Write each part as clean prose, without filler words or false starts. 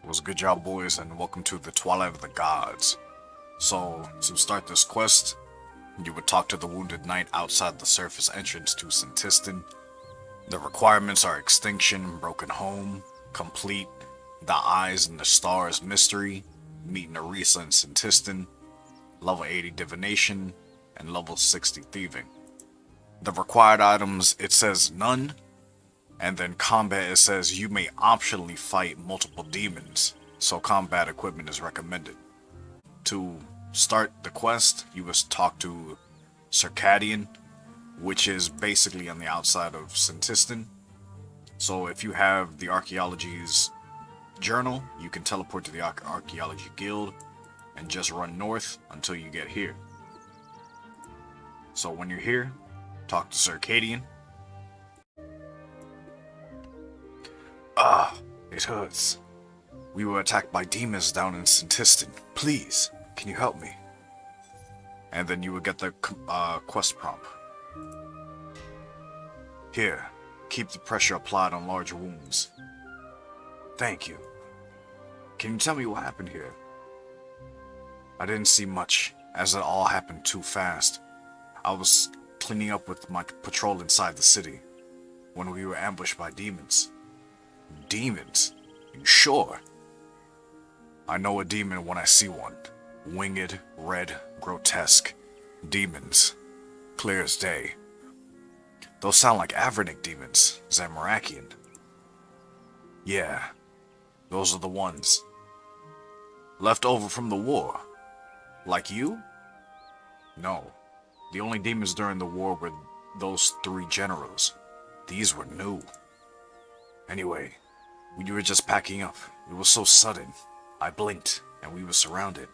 Was a good job, boys, and welcome to the Twilight of the Gods. So, to start this quest, you would talk to the wounded knight outside the surface entrance to Senntisten. The requirements are extinction, broken home, complete, the eyes and the stars mystery, meet Nerissa and Senntisten, level 80 divination, and level 60 thieving. The required items, it says none, and then combat, it says you may optionally fight multiple demons, so combat equipment is recommended. To start the quest, you must talk to Circadian, which is basically on the outside of Senntisten. So if you have the Archaeology's journal, you can teleport to the Archaeology Guild and just run north until you get here. So when you're here, talk to Circadian. It hurts. We were attacked by demons down in Senntisten. Please, can you help me? And then you would get the quest prompt. Here, keep the pressure applied on large wounds. Thank you. Can you tell me what happened here? I didn't see much, as it all happened too fast. I was cleaning up with my patrol inside the city, when we were ambushed by demons. Demons? You sure? I know a demon when I see one. Winged, red, grotesque. Demons. Clear as day. Those sound like Avernic demons, Zamorakian. Yeah, those are the ones. Left over from the war. Like you? No. The only demons during the war were those 3 generals. These were new. Anyway, when you were just packing up, it was so sudden. I blinked, and we were surrounded.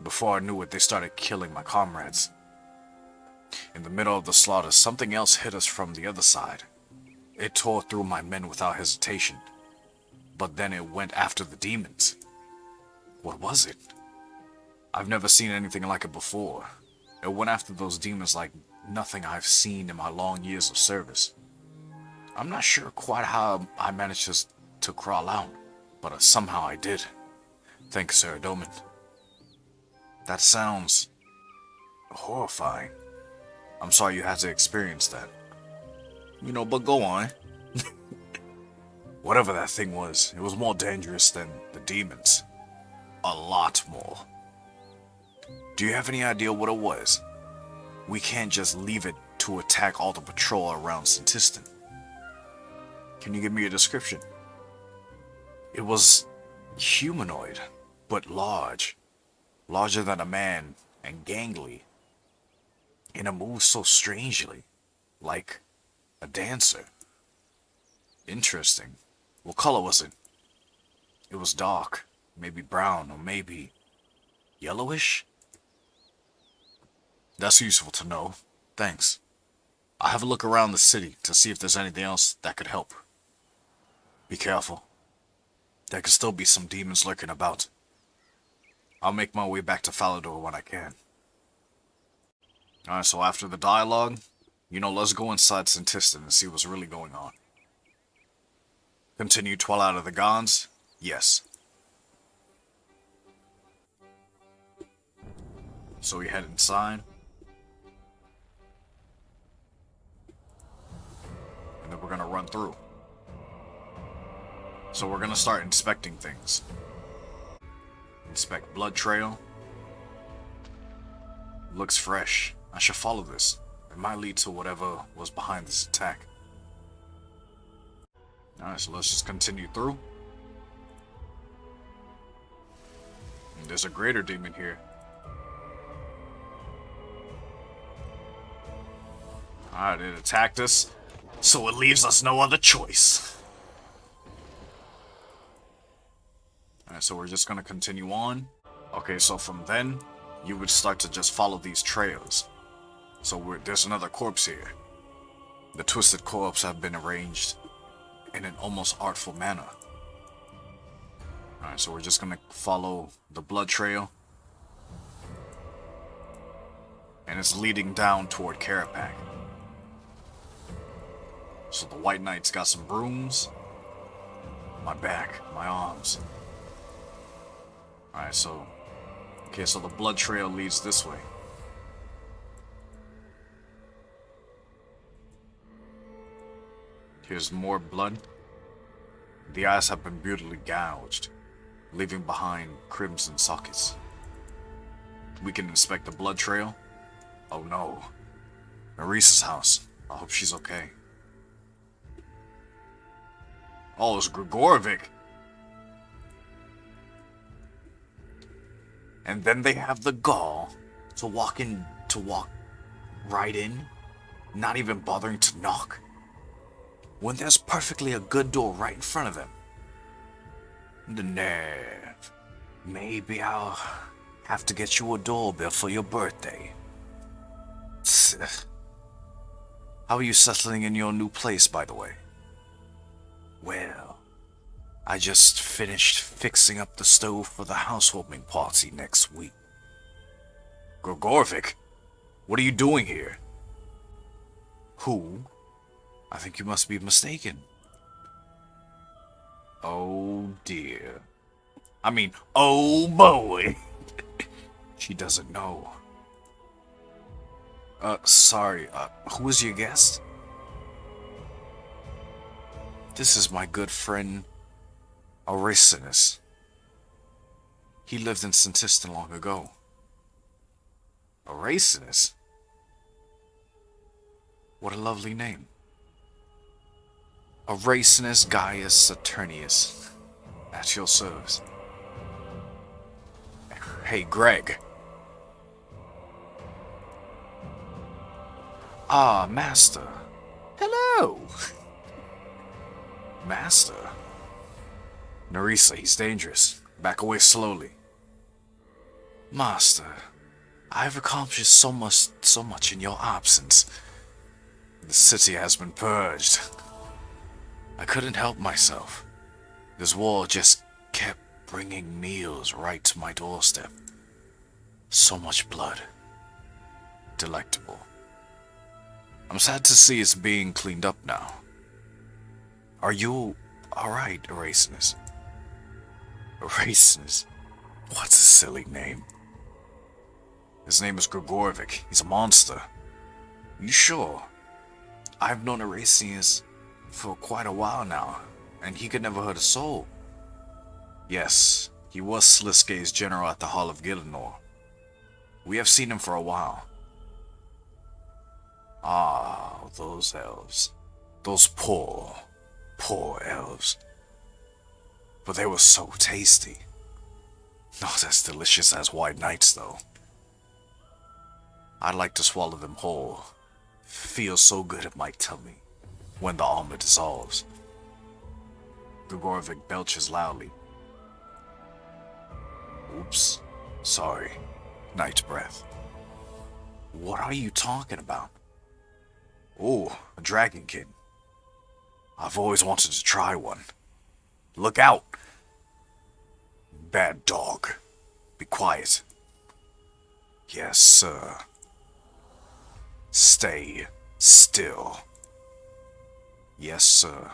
Before I knew it, they started killing my comrades. In the middle of the slaughter, something else hit us from the other side. It tore through my men without hesitation. But then it went after the demons. What was it? I've never seen anything like it before. It went after those demons like nothing I've seen in my long years of service. I'm not sure quite how I managed to crawl out, but somehow I did. Thanks, Saradomin. That sounds horrifying. I'm sorry you had to experience that. But go on. Whatever that thing was, it was more dangerous than the demons. A lot more. Do you have any idea what it was? We can't just leave it to attack all the patrol around Senntisten. Can you give me a description? It was humanoid, but large. Larger than a man, and gangly. And it moved so strangely, like a dancer. Interesting. What color was it? It was dark, maybe brown, or maybe yellowish? That's useful to know. Thanks. I'll have a look around the city to see if there's anything else that could help. Be careful. There could still be some demons lurking about. I'll make my way back to Falador when I can. Alright, so after the dialogue, let's go inside Senntisten and see what's really going on. Continue Twilight of the Gods? Yes. So we head inside. And then we're gonna run through. So we're gonna start inspecting things. Inspect blood trail. Looks fresh. I should follow this. It might lead to whatever was behind this attack. Alright, so let's just continue through. And there's a greater demon here. Alright, it attacked us, so it leaves us no other choice. Alright, so we're just gonna continue on. Okay, so from then, you would start to just follow these trails. So there's another corpse here. The twisted corpse have been arranged in an almost artful manner. Alright, so we're just gonna follow the blood trail. And it's leading down toward Karapak. So the White Knight's got some brooms. My back, my arms. Alright, so... Okay, so the blood trail leads this way. Here's more blood. The eyes have been brutally gouged, leaving behind crimson sockets. We can inspect the blood trail. Oh no. Maurice's house. I hope she's okay. Oh, it's Grigorovic. And then they have the gall to walk right in, not even bothering to knock, when there's perfectly a good door right in front of them. The nerve. Maybe I'll have to get you a doorbell for your birthday. How are you settling in your new place, by the way? Well, I just finished fixing up the stove for the housewarming party next week. Grigorovic, what are you doing here? Who? I think you must be mistaken. Oh dear. I mean, oh boy. She doesn't know. Sorry, who is your guest? This is my good friend, RS3. He lived in Senntisten long ago. RS3? What a lovely name. RS3 Gaius Saturnius. At your service. Hey, Greg. Ah, Master. Hello. Master? Nerissa, he's dangerous. Back away slowly. Master, I've accomplished so much in your absence. The city has been purged. I couldn't help myself. This war just kept bringing meals right to my doorstep. So much blood. Delectable. I'm sad to see it's being cleaned up now. Are you alright, RS3? RS3? What's a silly name? His name is Grigorovic. He's a monster. You sure? I've known RS3 for quite a while now, and he could never hurt a soul. Yes, he was Sliskay's general at the Hall of Gillinor. We have seen him for a while. Ah, those elves. Those poor elves. But they were so tasty. Not as delicious as white knights, though. I'd like to swallow them whole. Feels so good in my tummy when the armor dissolves. Grigorovic belches loudly. Oops. Sorry. Night breath. What are you talking about? Oh, a dragonkin. I've always wanted to try one. Look out! Bad dog. Be quiet. Yes, sir. Stay still. Yes, sir.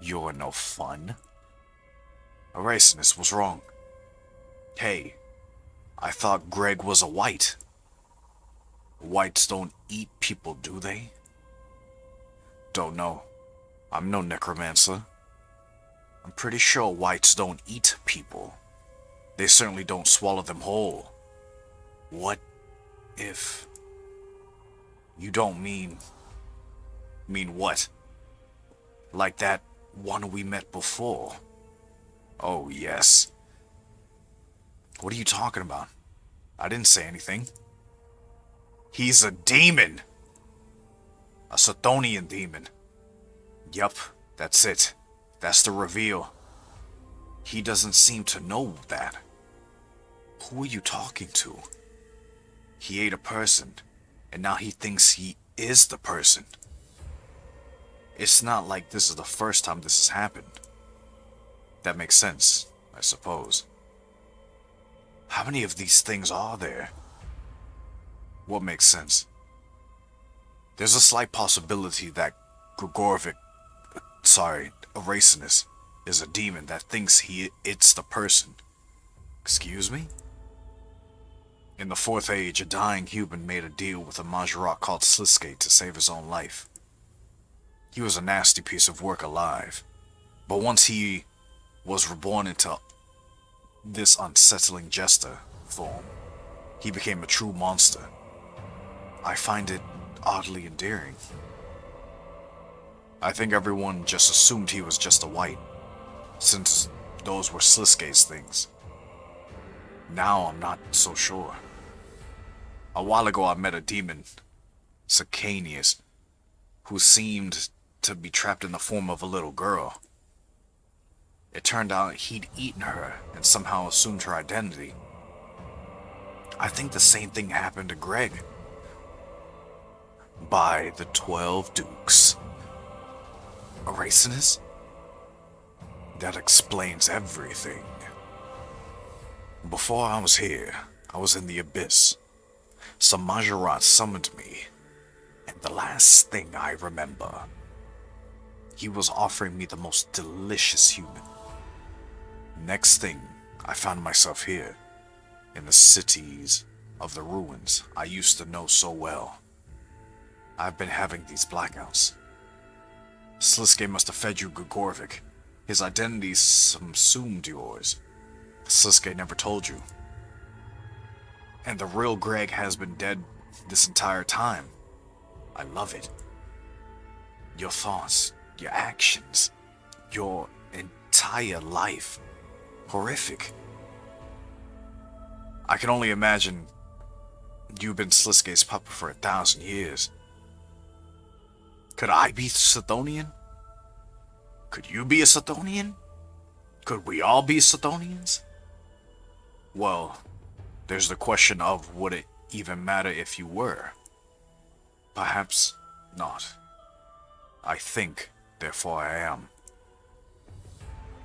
You're no fun. RS3 was wrong. Hey, I thought Greg was a white. Whites don't eat people, do they? Don't know. I'm no necromancer. I'm pretty sure whites don't eat people. They certainly don't swallow them whole. What if... You don't mean... Mean what? Like that one we met before? Oh, yes. What are you talking about? I didn't say anything. He's a demon! A Saradomin demon. Yup, that's it. That's the reveal. He doesn't seem to know that. Who are you talking to? He ate a person, and now he thinks he is the person. It's not like this is the first time this has happened. That makes sense, I suppose. How many of these things are there? What makes sense? There's a slight possibility that RS3 is a demon that thinks it's the person. Excuse me? In the Fourth Age, a dying human made a deal with a Majorat called Sliskate to save his own life. He was a nasty piece of work alive, but once he was reborn into this unsettling jester form, he became a true monster. I find it oddly endearing. I think everyone just assumed he was just a white, since those were Sliskate's things. Now I'm not so sure. A while ago I met a demon, Sacanius, who seemed to be trapped in the form of a little girl. It turned out he'd eaten her and somehow assumed her identity. I think the same thing happened to Greg. By the 12 Dukes. Erasinus? That explains everything. Before I was here, I was in the abyss. Some Majorat summoned me, and the last thing I remember, he was offering me the most delicious human. Next thing, I found myself here, in the cities of the ruins I used to know so well. I've been having these blackouts. Sliske must have fed you Gregorvik. His identity subsumed yours. Sliske never told you. And the real Greg has been dead this entire time. I love it. Your thoughts, your actions, your entire life. Horrific. I can only imagine you've been Sliske's puppet for 1,000 years. Could I be Sithonian? Could you be a Sithonian? Could we all be Sithonians? Well, there's the question of would it even matter if you were? Perhaps not. I think, therefore I am.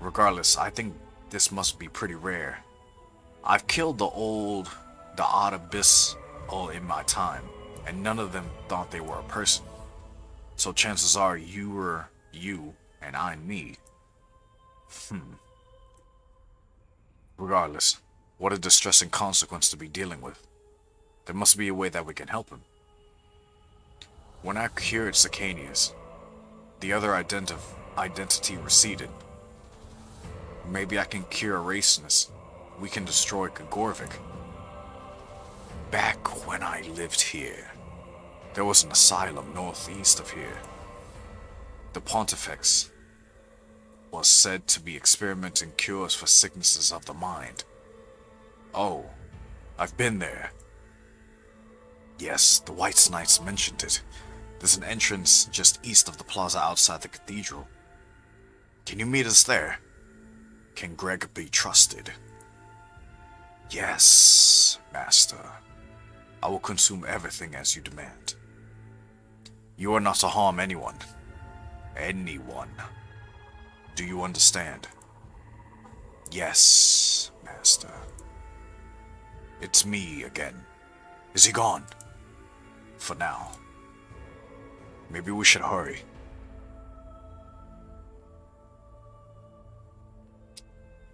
Regardless, I think this must be pretty rare. I've killed the odd abyss all in my time, and none of them thought they were a person. So chances are you were you, and I'm me. Regardless, what a distressing consequence to be dealing with. There must be a way that we can help him. When I cured Sacanius, the other identity receded. Maybe I can cure Erasinus. We can destroy Gregorvik. Back when I lived here, there was an asylum northeast of here. The Pontifex was said to be experimenting cures for sicknesses of the mind. Oh, I've been there. Yes, the White Knights mentioned it. There's an entrance just east of the plaza outside the cathedral. Can you meet us there? Can Greg be trusted? Yes, Master. I will consume everything as you demand. You are not to harm anyone. Anyone. Do you understand? Yes, Master. It's me again. Is he gone? For now. Maybe we should hurry.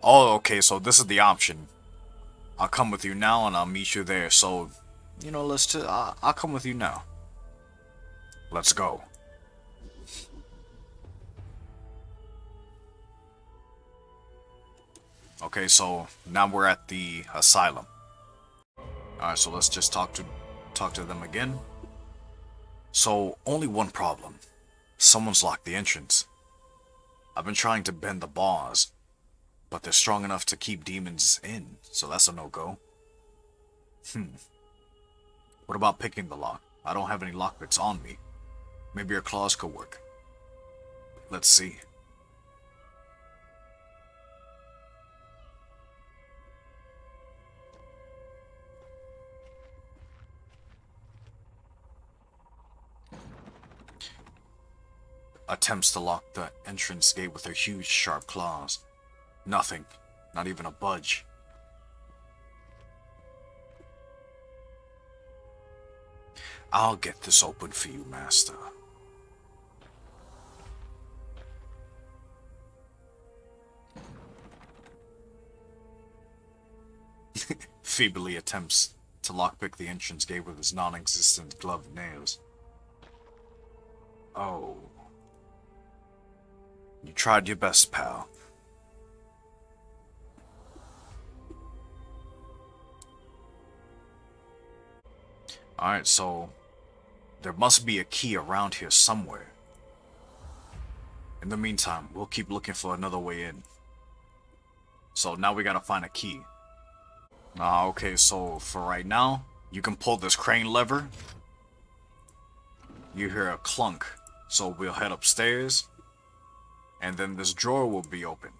Oh, okay, so this is the option. I'll come with you now and I'll meet you there, so, you know, I'll come with you now. Let's go. Okay, so now we're at the asylum. Alright, so let's just talk to them again. So, only one problem. Someone's locked the entrance. I've been trying to bend the bars, but they're strong enough to keep demons in, so that's a no-go. What about picking the lock? I don't have any lockpicks on me. Maybe your claws could work. Let's see. Attempts to lock the entrance gate with her huge, sharp claws. Nothing. Not even a budge. I'll get this open for you, Master. feebly attempts to lockpick the entrance gate with his non-existent gloved nails. Oh. You tried your best, pal. Alright, so there must be a key around here somewhere. In the meantime, we'll keep looking for another way in. So now we gotta find a key. Okay, so for right now, you can pull this crane lever. You hear a clunk, so we'll head upstairs. And then this drawer will be open.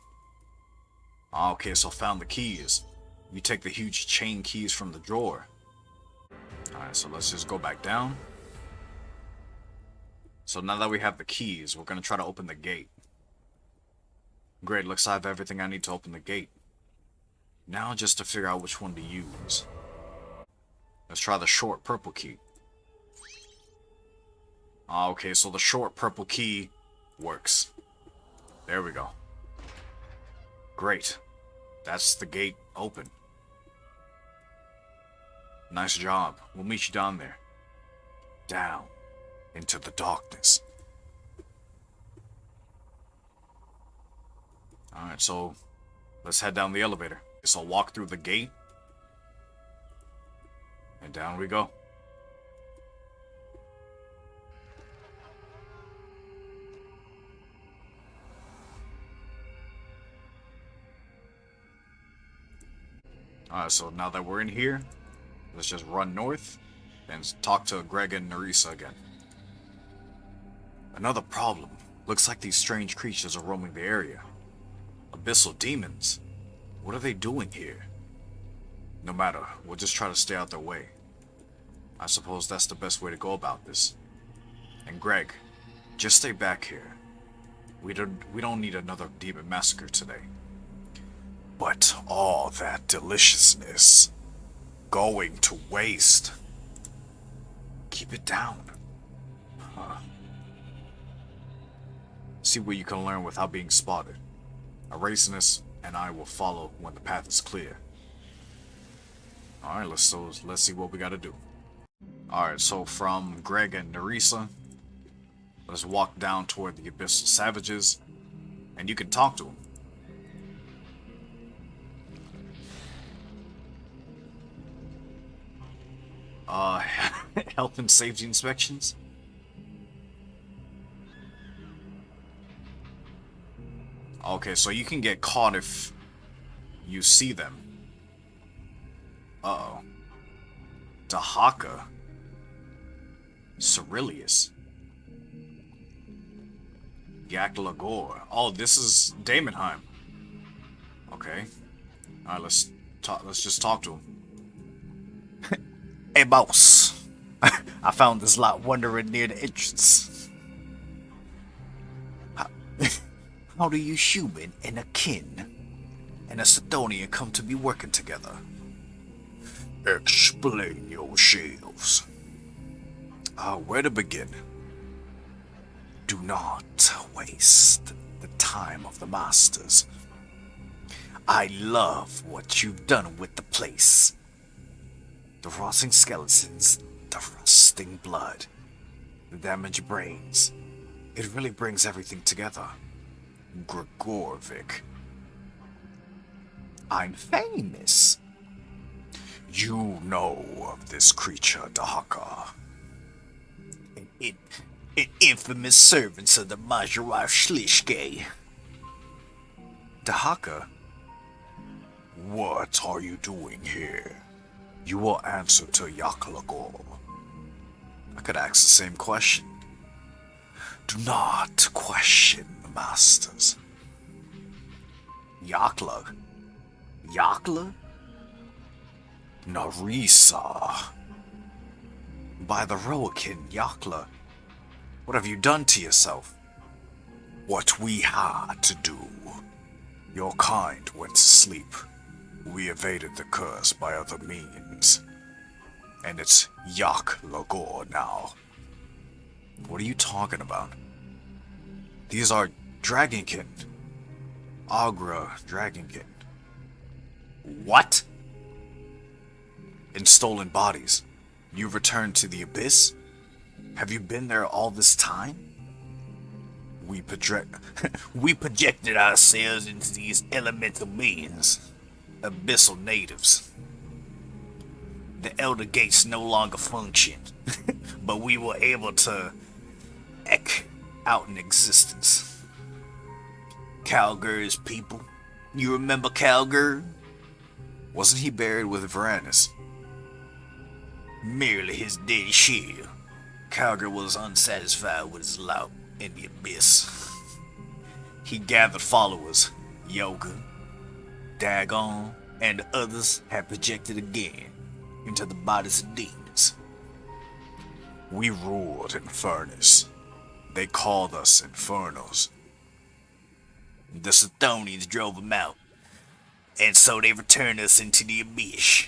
Okay, so found the keys. You take the huge chain keys from the drawer. Alright, so let's just go back down. So now that we have the keys, we're gonna try to open the gate. Great, looks like I have everything I need to open the gate. Now just to figure out which one to use. Let's try the short purple key. Okay, so the short purple key works. There we go. Great. That's the gate open. Nice job. We'll meet you down there. Down into the darkness. Alright, so let's head down the elevator. So I'll walk through the gate. And down we go. Alright, so now that we're in here, let's just run north and talk to Greg and Nerissa again. Another problem. Looks like these strange creatures are roaming the area. Abyssal demons. What are they doing here? No matter, we'll just try to stay out their way. I suppose that's the best way to go about this. And Greg, just stay back here. We don't need another demon massacre today. But all that deliciousness going to waste. Keep it down. Huh. See what you can learn without being spotted. Erasinus and I will follow when the path is clear. Alright, let's see what we gotta do. Alright, so from Greg and Nerissa, let's walk down toward the Abyssal Savages, and you can talk to them. Health and safety inspections? Okay, so you can get caught if you see them. Uh-oh. Dahaka. Cerilius. Yaklagor. Oh, this is Damonheim. Okay. Alright, let's just talk to him. Hey, boss. I found this lot wandering near the entrance. How do you human and a kin and a Sidonian come to be working together? Explain yourselves. Where to begin? Do not waste the time of the masters. I love what you've done with the place. The rotting skeletons, the rusting blood, the damaged brains. It really brings everything together. Gregorovic. I'm famous. You know of this creature, Dahaka. An infamous servant of the Majorov Schlishke. Dahaka? What are you doing here? You will answer to Yaklagor. I could ask the same question. Do not question the masters. Yakla? Yakla? Nerissa. By the Roakin, Yakla. What have you done to yourself? What we had to do. Your kind went to sleep. We evaded the curse by other means. And it's Yaklagor now. What are you talking about? These are Dragonkin. Agra Dragonkin. What? in stolen bodies. You returned to the abyss? Have you been there all this time? We we projected ourselves into these elemental beings, abyssal natives. The Elder Gates no longer functioned, but we were able to eke out an existence. Calgur's people. You remember Calgur? Wasn't he buried with Varanus? Merely his dead shell. Calgur was unsatisfied with his lot in the abyss. He gathered followers. Yoga, Dagon, and others had projected again into the bodies of demons. We ruled Infernus. They called us Infernals. The Saradomin drove them out, and so they returned us into the abyss.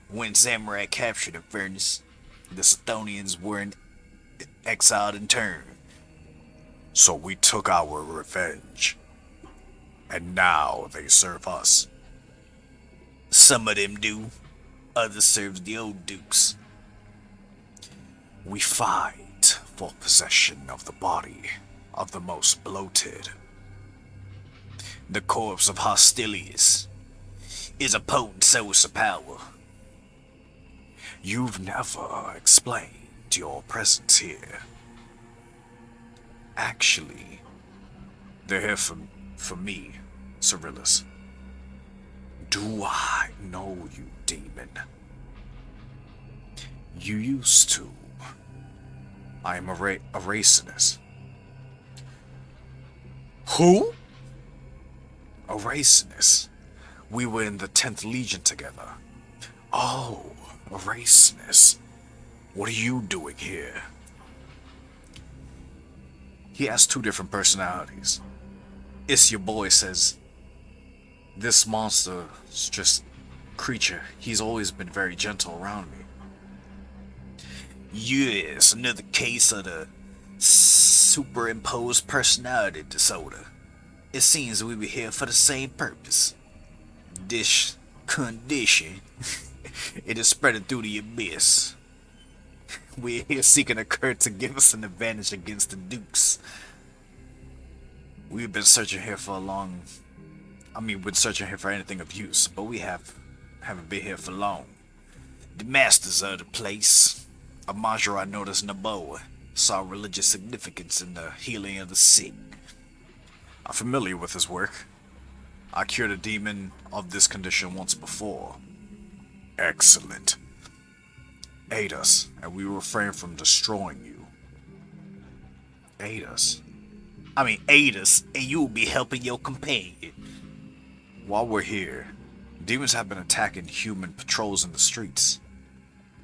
When Samurai captured Infernus, the Saradomin were exiled in turn. So we took our revenge, and now they serve us. Some of them do, others serve the old dukes. We fight for possession of the body of the most bloated. The corpse of Hostilius is a potent source of power. You've never explained your presence here. Actually, they're here for me, Cyrillus. Do I know you, demon? You used to. I am Erasinus. Who? Erasinus. We were in the 10th Legion together. Oh, Erasinus. What are you doing here? He has two different personalities. It's your boy says, this monster is just creature. He's always been very gentle around me. Yes, another case of the superimposed personality disorder. It seems we were here for the same purpose. This condition, it is spreading through the abyss. We're here seeking a curse to give us an advantage against the Dukes. We've been searching here for been searching here for anything of use, but we haven't been here for long. The masters of the place, a Major I noticed Naboa, saw religious significance in the healing of the sick. I'm familiar with his work. I cured a demon of this condition once before. Excellent. Aid us, and we refrain from destroying you. Aid us, and you will be helping your companion. While we're here, demons have been attacking human patrols in the streets.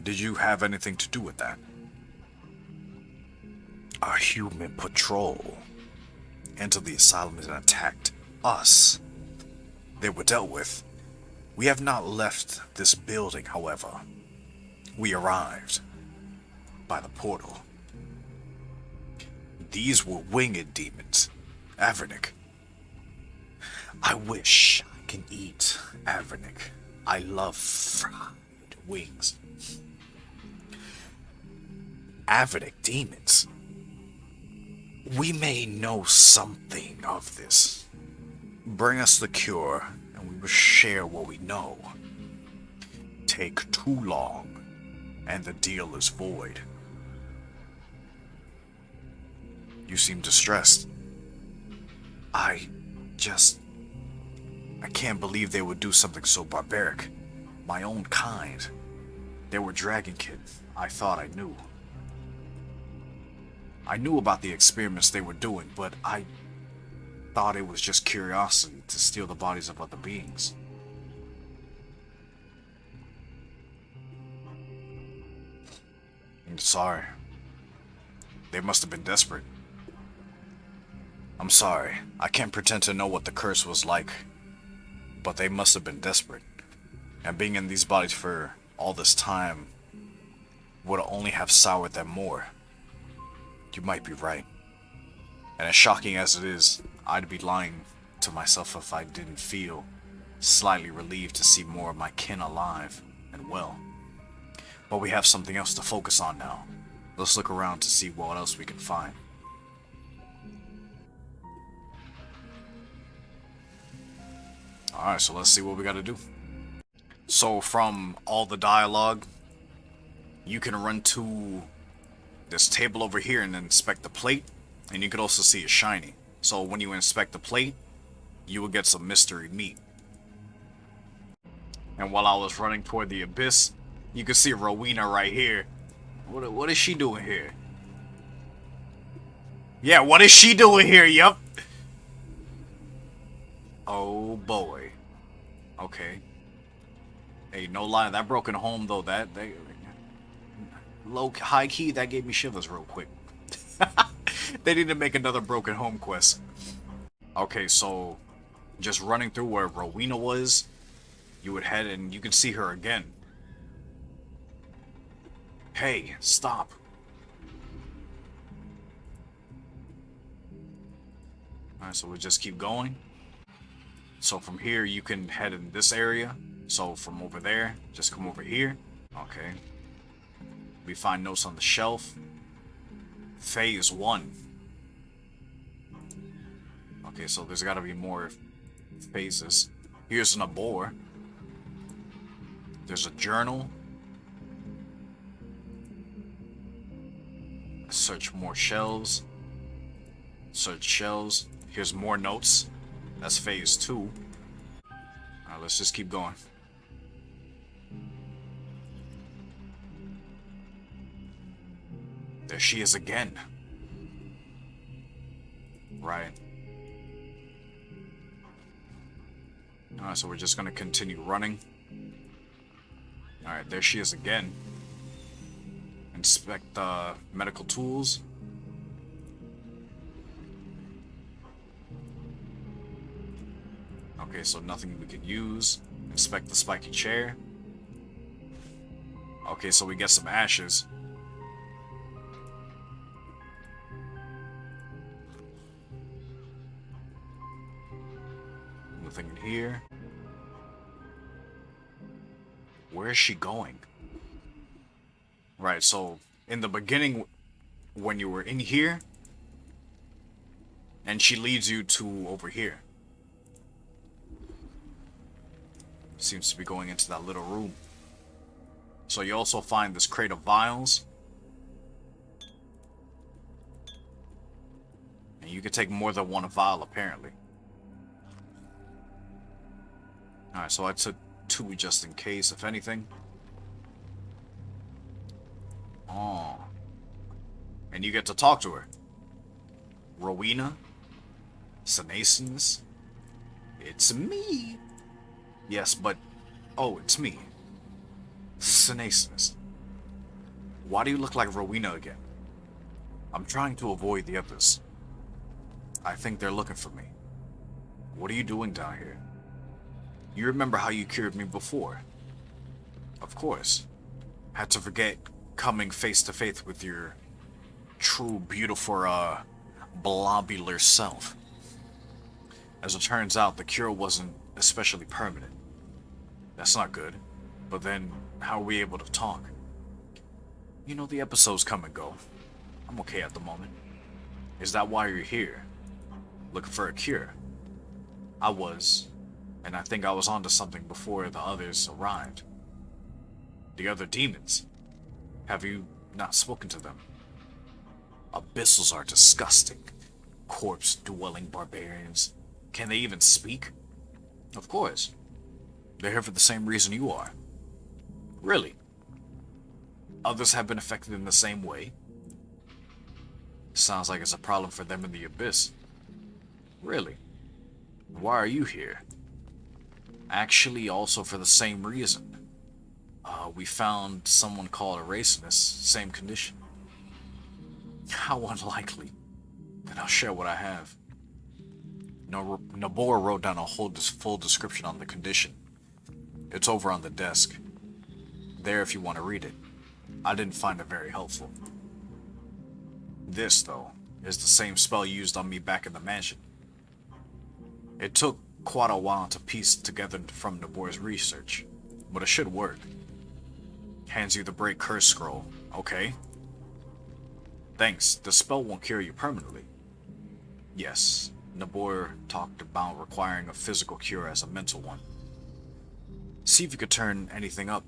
Did you have anything to do with that? A human patrol entered the asylum and attacked us. They were dealt with. We have not left this building, however. We arrived by the portal. These were winged demons. Avernic. I wish I can eat Avernic. I love fried wings. Avernic demons. We may know something of this. Bring us the cure, and we will share what we know. Take too long, and the deal is void. You seem distressed. I can't believe they would do something so barbaric. My own kind. They were dragon kids. I thought I knew. I knew about the experiments they were doing, but I thought it was just curiosity to steal the bodies of other beings. I'm sorry. They must have been desperate. I'm sorry. I can't pretend to know what the curse was like, but they must have been desperate. And being in these bodies for all this time would only have soured them more. You might be right. And as shocking as it is, I'd be lying to myself if I didn't feel slightly relieved to see more of my kin alive and well. But we have something else to focus on now. Let's look around to see what else we can find. Alright, so let's see what we gotta do. So from all the dialogue, you can run to this table over here and inspect the plate, and you can also see it shiny. So when you inspect the plate, you will get some mystery meat. And while I was running toward the abyss, you can see Rowena right here. What is she doing here? Yeah, what is she doing here? Yup. Oh boy. Okay. Hey, no lie, that broken home though, high key, that gave me shivers real quick. They need to make another broken home quest. Okay, so just running through where Rowena was, you would head and you can see her again. Hey, stop. Alright, so we'll just keep going. So from here, you can head in this area. So from over there, just come over here. Okay. We find notes on the shelf. Phase 1. Okay, so there's gotta be more phases. Here's an abor. There's a journal. Search more shelves. Search shelves. Here's more notes. That's phase 2. Alright, let's just keep going. There she is again. Right. Alright, so we're just gonna continue running. Alright, there she is again. Inspect the medical tools. Okay, so nothing we can use. Inspect the spiky chair. Okay, so we get some ashes. Nothing in here. Where is she going? Right, so in the beginning, when you were in here, and she leads you to over here. Seems to be going into that little room. So you also find this crate of vials. And you can take more than one vial, apparently. Alright, so I took 2 just in case, if anything. Oh. And you get to talk to her. Rowena? Senntisten? It's me. Yes, but... Oh, it's me. Senntisten. Why do you look like Rowena again? I'm trying to avoid the others. I think they're looking for me. What are you doing down here? You remember how you cured me before? Of course. Had to forget coming face to face with your true, beautiful, blobular self. As it turns out, the cure wasn't especially permanent. That's not good. But then, how are we able to talk? You know, the episodes come and go. I'm okay at the moment. Is that why you're here? Looking for a cure? I was. And I think I was onto something before the others arrived. The other demons. Have you not spoken to them? Abyssals are disgusting. Corpse-dwelling barbarians. Can they even speak? Of course. They're here for the same reason you are. Really? Others have been affected in the same way? Sounds like it's a problem for them in the Abyss. Really? Why are you here? Actually, also for the same reason. We found someone called Erasinus, same condition. How unlikely. Then I'll share what I have. Nabor wrote down a whole full description on the condition. It's over on the desk. There if you want to read it. I didn't find it very helpful. This, though, is the same spell used on me back in the mansion. It took quite a while to piece together from Nabor's research, but it should work. Hands you the break curse scroll. Okay. Thanks. The spell won't cure you permanently. Yes. Nabor talked about requiring a physical cure as a mental one. See if you could turn anything up.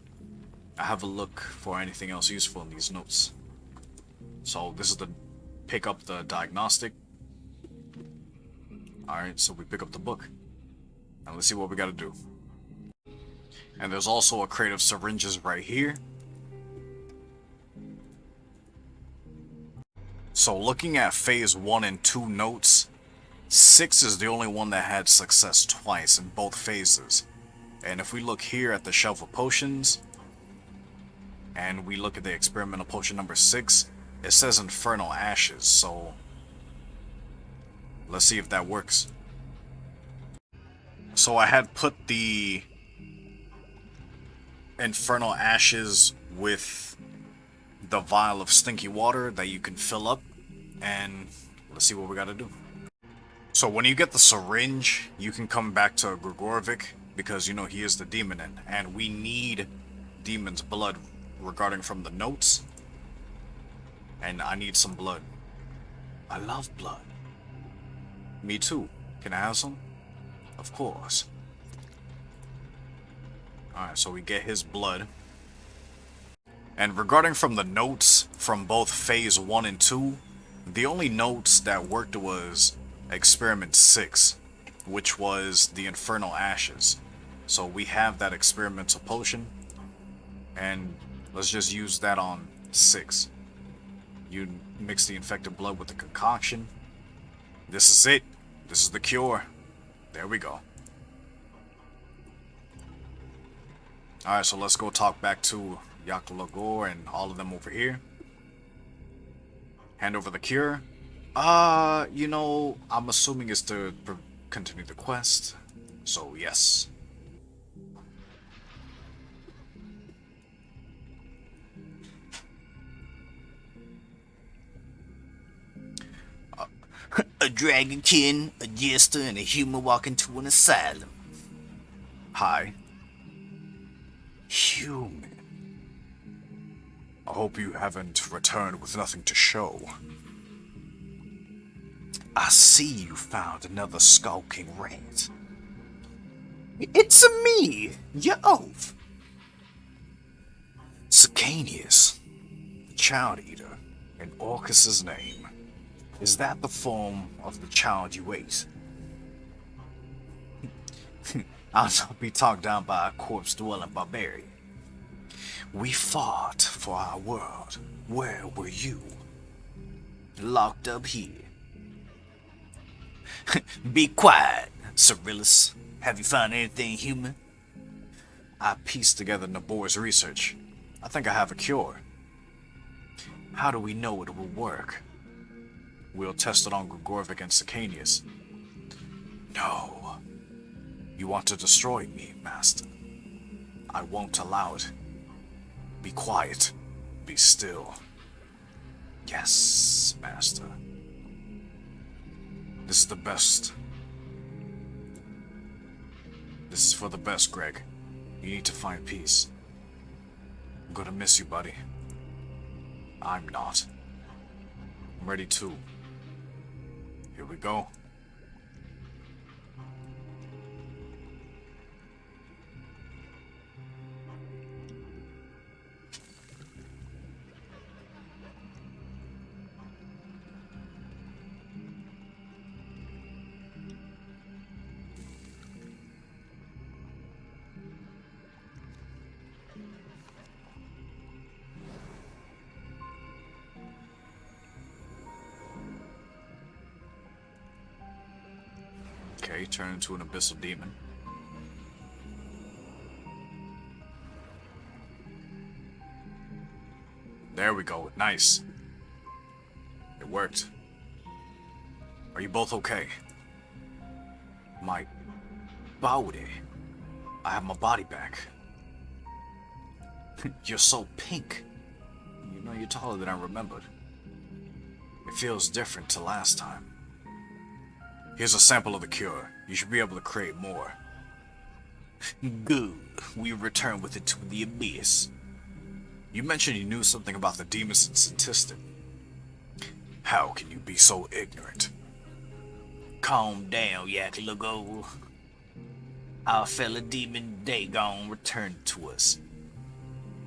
I have a look for anything else useful in these notes. So this is the pick up the diagnostic. Alright, so we pick up the book. And let's see what we gotta do. And there's also a crate of syringes right here. So looking at phase 1 and 2 notes, 6 is the only one that had success twice in both phases. And if we look here at the shelf of potions, and we look at the experimental potion number 6, it says Infernal Ashes, so let's see if that works. So I had put the Infernal Ashes with the vial of stinky water that you can fill up, and let's see what we gotta do. So when you get the syringe, you can come back to Grigorovic, because you know he is the demon, and we need demon's blood regarding from the notes, and I need some blood. I love blood. Me too. Can I have some? Of course. Alright, so we get his blood. And regarding from the notes from both phase 1 and 2, the only notes that worked was experiment 6, which was the Infernal Ashes. So we have that experimental potion, and let's just use that on 6. You mix the infected blood with the concoction. This is it. This is the cure. There we go. Alright, so let's go talk back to Yaklagor and all of them over here. Hand over the cure. You know, I'm assuming it's to continue the quest. So, yes. A dragonkin, a jester, and a human walk into an asylum. Hi. Human. I hope you haven't returned with nothing to show. I see you found another skulking rat. It's me, your oath. Sicanius, the Child Eater, in Orcus's name. Is that the form of the child you ate? I'll not be talked down by a corpse-dwelling barbarian. We fought for our world. Where were you? Locked up here. Be quiet, Cyrillus. Have you found anything human? I pieced together Nabor's research. I think I have a cure. How do we know it will work? We'll test it on Grigorovic and Sicanius. No. You want to destroy me, Master. I won't allow it. Be quiet. Be still. Yes, Master. This is the best. This is for the best, Greg. You need to find peace. I'm gonna miss you, buddy. I'm not. I'm ready too. Here we go. Okay, turn into an abyssal demon. There we go, nice. It worked. Are you both okay? My body. I have my body back. You're so pink. You know, you're taller than I remembered. It feels different to last time. Here's a sample of the cure. You should be able to create more. Good. We return with it to the abyss. You mentioned you knew something about the demons in Senntisten. How can you be so ignorant? Calm down, Yak Lugo. Our fella demon Dagon returned to us.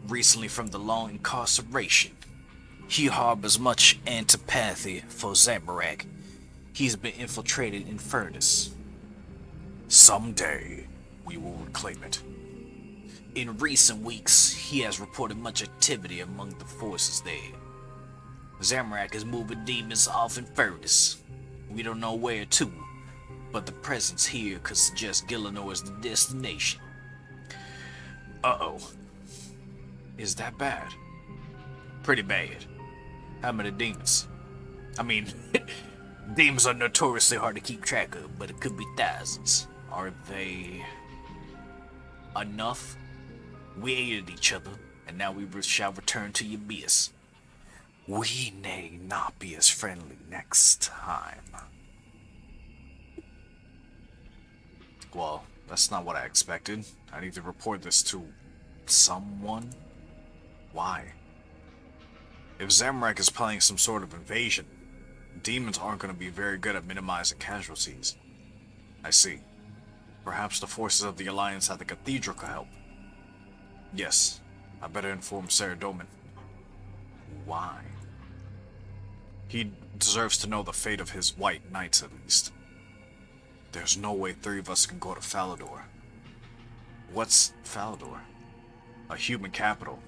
Recently from the long incarceration. He harbors much antipathy for Zamorak. He's been infiltrated in Furnace. Someday, we will reclaim it. In recent weeks, he has reported much activity among the forces there. Zamorak is moving demons off in Furnace. We don't know where to, but the presence here could suggest Gillinor is the destination. Uh-oh. Is that bad? Pretty bad. How many demons? I mean, demons are notoriously hard to keep track of, but it could be thousands. Are they enough? We aided each other, and now we shall return to your abyss. We may not be as friendly next time. Well, that's not what I expected. I need to report this to someone. Why? If Zamorak is planning some sort of invasion, demons aren't going to be very good at minimizing casualties. I see. Perhaps the forces of the Alliance at the Cathedral could help. Yes, I better inform Saradomin. Why? He deserves to know the fate of his white knights at least. There's no way 3 of us can go to Falador. What's Falador? A human capital.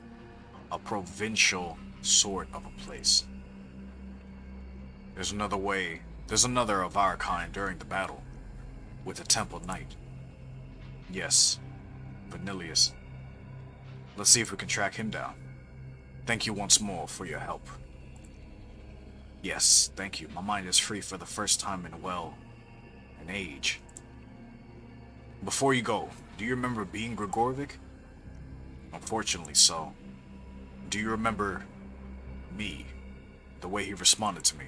A provincial sort of a place. There's another way. There's another of our kind during the battle. With a temple knight. Yes. Vanilius. Let's see if we can track him down. Thank you once more for your help. Yes, thank you. My mind is free for the first time in, well, an age. Before you go, do you remember being Grigorovic? Unfortunately so. Do you remember me? The way he responded to me?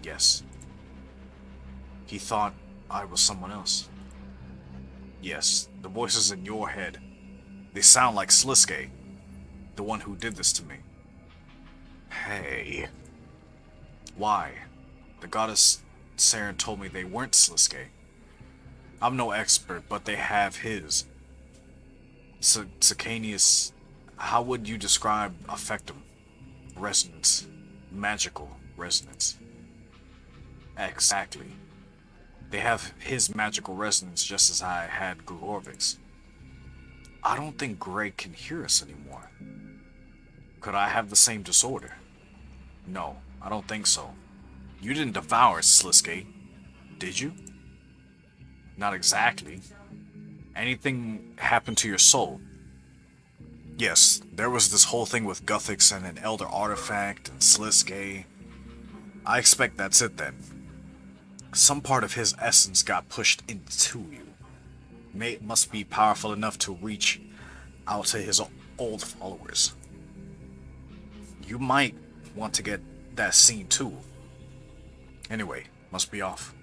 Yes. He thought I was someone else. Yes, the voices in your head. They sound like Sliske, the one who did this to me. Hey. Why? The goddess Saren told me they weren't Sliske. I'm no expert, but they have his. Sicanius, how would you describe affectum? Resonance. Magical resonance. Exactly. They have his magical resonance just as I had Gruorvik's. I don't think Greg can hear us anymore. Could I have the same disorder? No, I don't think so. You didn't devour Sliske, did you? Not exactly. Anything happened to your soul? Yes, there was this whole thing with Guthix and an Elder Artifact and Sliske. I expect that's it then. Some part of his essence got pushed into you. It must be powerful enough to reach out to his old followers. You might want to get that seen too. Anyway, must be off.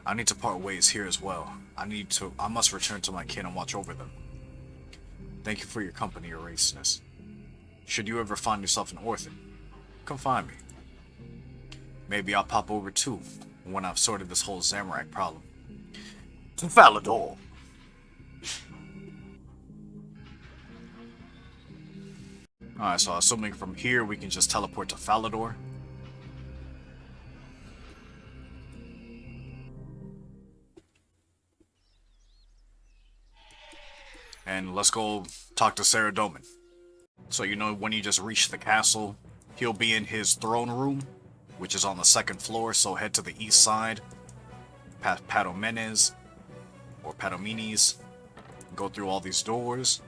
I need to part ways here as well. I must return to my kin and watch over them. Thank you for your company, Erasenus. Should you ever find yourself an orphan, come find me. Maybe I'll pop over too, when I've sorted this whole Zamorak problem. To Falador! Alright, so assuming from here we can just teleport to Falador. And let's go talk to Saradomin. So you know when you just reach the castle, he'll be in his throne room, which is on the 2nd floor, so head to the east side, past Padomenes, or Padomines, go through all these doors,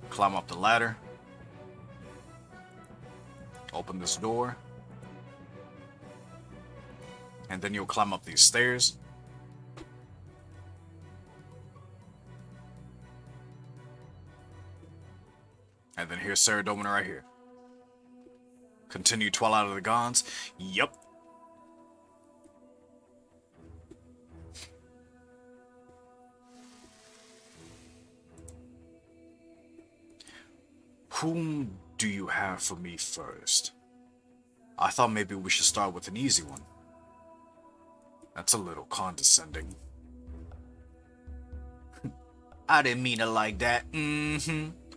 climb up the ladder, open this door, and then you'll climb up these stairs. And then here's Saradomin right here. Continue Twilight of the Gods. Yup. Whom do you have for me first? I thought maybe we should start with an easy one. That's a little condescending. I didn't mean it like that.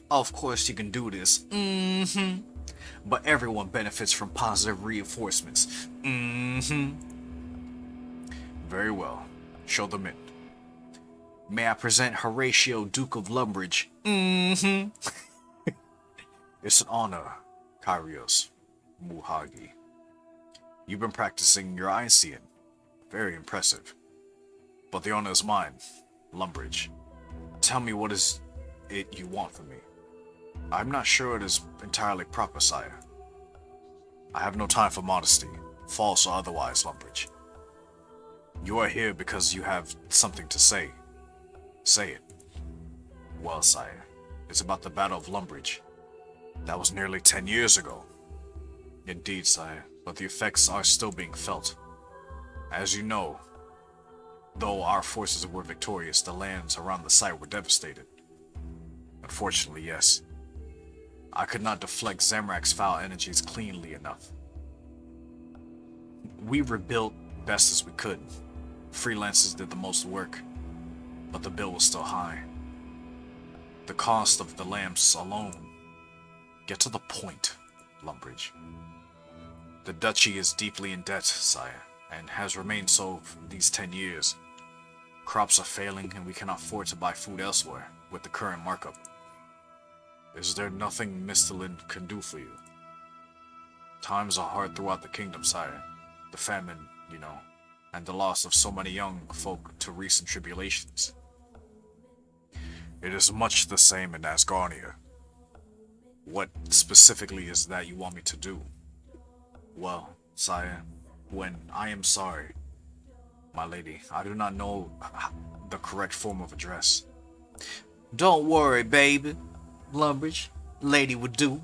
Of course you can do this. But everyone benefits from positive reinforcements. Very well. Show them in. May I present Horatio, Duke of Lumbridge? It's an honor, Kyrios Muhagi. You've been practicing your Einstein. Very impressive. But the honor is mine, Lumbridge. Tell me what is it you want from me. I'm not sure it is entirely proper, sire. I have no time for modesty, false or otherwise, Lumbridge. You are here because you have something to say. Say it. Well, sire, it's about the Battle of Lumbridge. That was nearly 10 years ago. Indeed, sire, but the effects are still being felt. As you know, though our forces were victorious, the lands around the site were devastated. Unfortunately, yes. I could not deflect Zamorak's foul energies cleanly enough. We rebuilt best as we could. Freelancers did the most work, but the bill was still high. The cost of the lamps alone. Get to the point, Lumbridge. The duchy is deeply in debt, sire, and has remained so for these 10 years. Crops are failing and we cannot afford to buy food elsewhere with the current markup. Is there nothing Mistalin can do for you? Times are hard throughout the kingdom, sire. The famine, you know, and the loss of so many young folk to recent tribulations. It is much the same in Asgarnia. What specifically is that you want me to do? Well, sire, when I am sorry, my lady, I do not know the correct form of address. Don't worry, baby. Lumbridge, lady would do.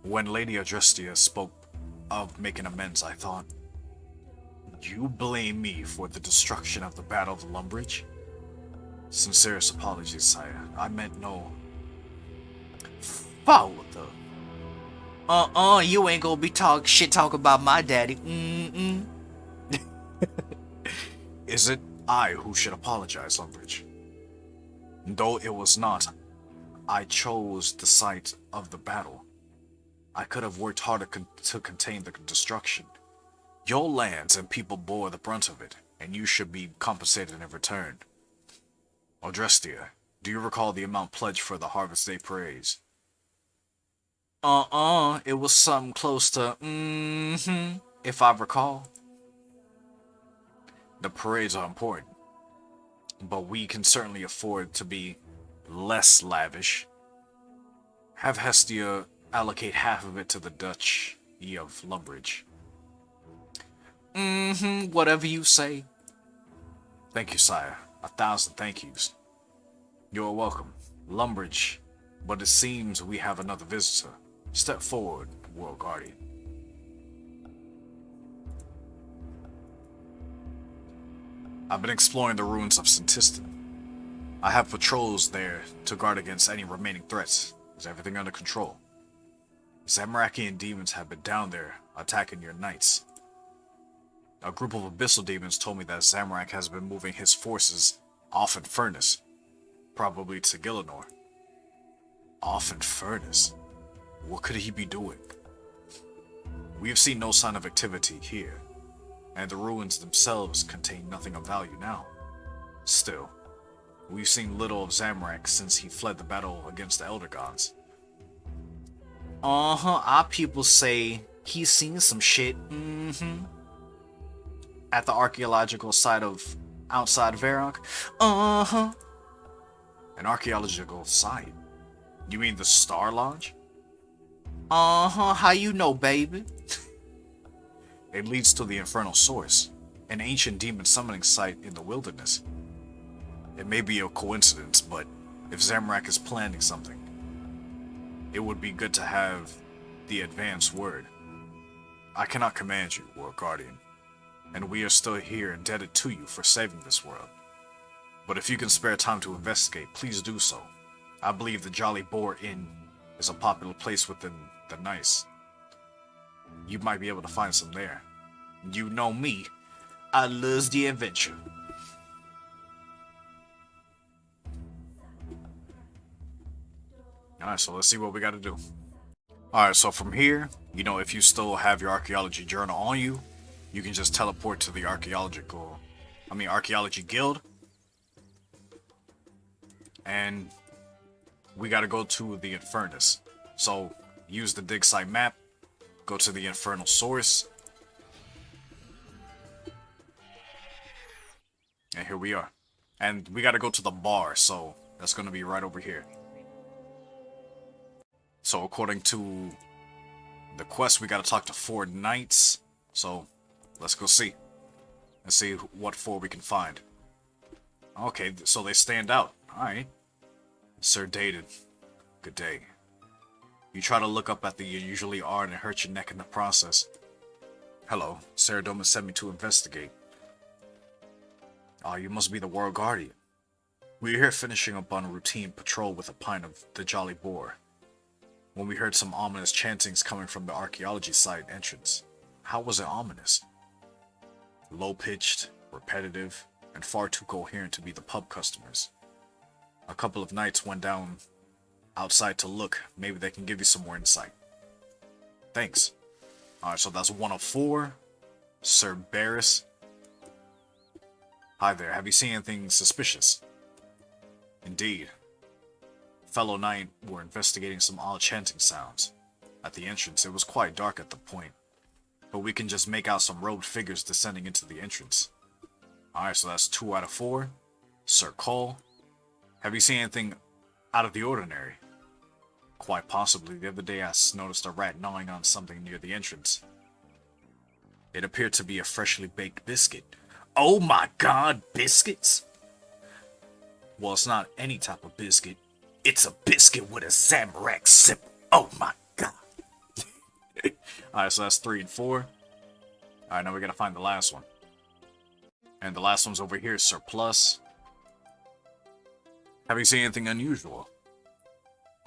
When Lady Adrestia spoke of making amends, I thought, you blame me for the destruction of the Battle of Lumbridge? Sincerest apologies, sire. I meant no. Follow the. You ain't gonna be talk about my daddy. Is it I who should apologize, Lumbridge? Though it was not, I chose the site of the battle. I could have worked harder to contain the destruction. Your lands and people bore the brunt of it, and you should be compensated in return. Adrestia, do you recall the amount pledged for the Harvest Day parades? It was something close to, if I recall. The parades are important, but we can certainly afford to be less lavish. Have Hestia allocate half of it to the Duchy of Lumbridge. Whatever you say. Thank you, sire. 1,000 thank yous. You are welcome, Lumbridge, but it seems we have another visitor. Step forward, World Guardian. I've been exploring the ruins of Senntisten. I have patrols there to guard against any remaining threats. Is everything under control? Zamarakian demons have been down there, attacking your knights. A group of abyssal demons told me that Zamorak has been moving his forces off in Furnace, probably to Gillinor. Off in Furnace? What could he be doing? We have seen no sign of activity here, and the ruins themselves contain nothing of value now. Still, we've seen little of Zamorak since he fled the battle against the Elder Gods. Our people say he's seen some shit. At the archaeological site of outside Varrock. An archaeological site? You mean the Star Lodge? How you know, baby? It leads to the Infernal Source, an ancient demon summoning site in the wilderness. It may be a coincidence, but if Zamorak is planning something, it would be good to have the advance word. I cannot command you, World Guardian, and we are still here indebted to you for saving this world. But if you can spare time to investigate, please do so. I believe the Jolly Boar Inn is a popular place within the Nice. You might be able to find some there. You know me, I loves the adventure. Alright, so let's see what we gotta do. Alright, so from here, if you still have your archaeology journal on you, you can just teleport to the archaeology guild. And we gotta go to the Infernus. So, use the dig site map, go to the Infernal Source. And here we are. And we gotta go to the bar, so that's gonna be right over here. So according to the quest, we gotta talk to 4 knights. So let's go see. And see what 4 we can find. Okay, so they stand out. Alright. Sir Dated. Good day. You try to look up at the you usually are and it hurts your neck in the process. Hello, Saradomin sent me to investigate. You must be the World Guardian. We are here finishing up on a routine patrol with a pint of the Jolly Boar, when we heard some ominous chantings coming from the archaeology site entrance. How was it ominous? Low-pitched, repetitive, and far too coherent to be the pub customers. A couple of knights went down outside to look. Maybe they can give you some more insight. Thanks. Alright, so that's 1 of 4. Sir Barris. Hi there, have you seen anything suspicious? Indeed. Fellow knight were investigating some odd chanting sounds. At the entrance, it was quite dark at the point, but we can just make out some robed figures descending into the entrance. Alright, so that's 2 out of 4. Sir Cole. Have you seen anything out of the ordinary? Quite possibly. The other day I noticed a rat gnawing on something near the entrance. It appeared to be a freshly baked biscuit. Oh my god, biscuits? Well, it's not any type of biscuit. It's a biscuit with a Zamorak sip. Oh my god. Alright, so that's 3 and 4. Alright, now we gotta find the last one. And the last one's over here, Surplus. Have you seen anything unusual?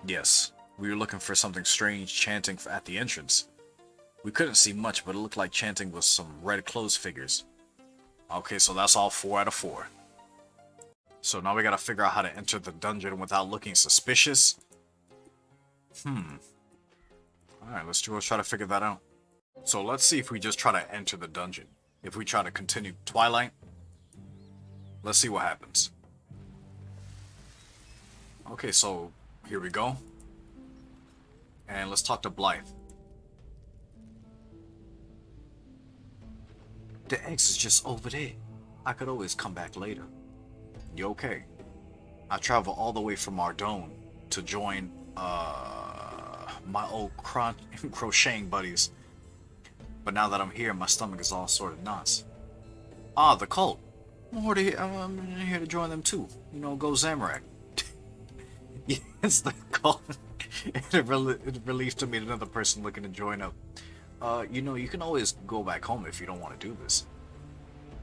Yes, we were looking for something strange chanting at the entrance. We couldn't see much, but it looked like chanting with some red clothes figures. Okay, so that's all 4 out of 4. So now we gotta figure out how to enter the dungeon without looking suspicious. Alright, let's try to figure that out. So let's see if we just try to enter the dungeon. If we try to continue Twilight, let's see what happens. Okay, so here we go. And let's talk to Blythe. The exit's just over there. I could always come back later. You okay? I traveled all the way from Ardone to join my old crocheting buddies. But now that I'm here, my stomach is all sort of knots. Ah, the cult. I'm here to join them too. Go Zamorak. Yes, the cult. It relieved to meet another person looking to join up. You can always go back home if you don't want to do this.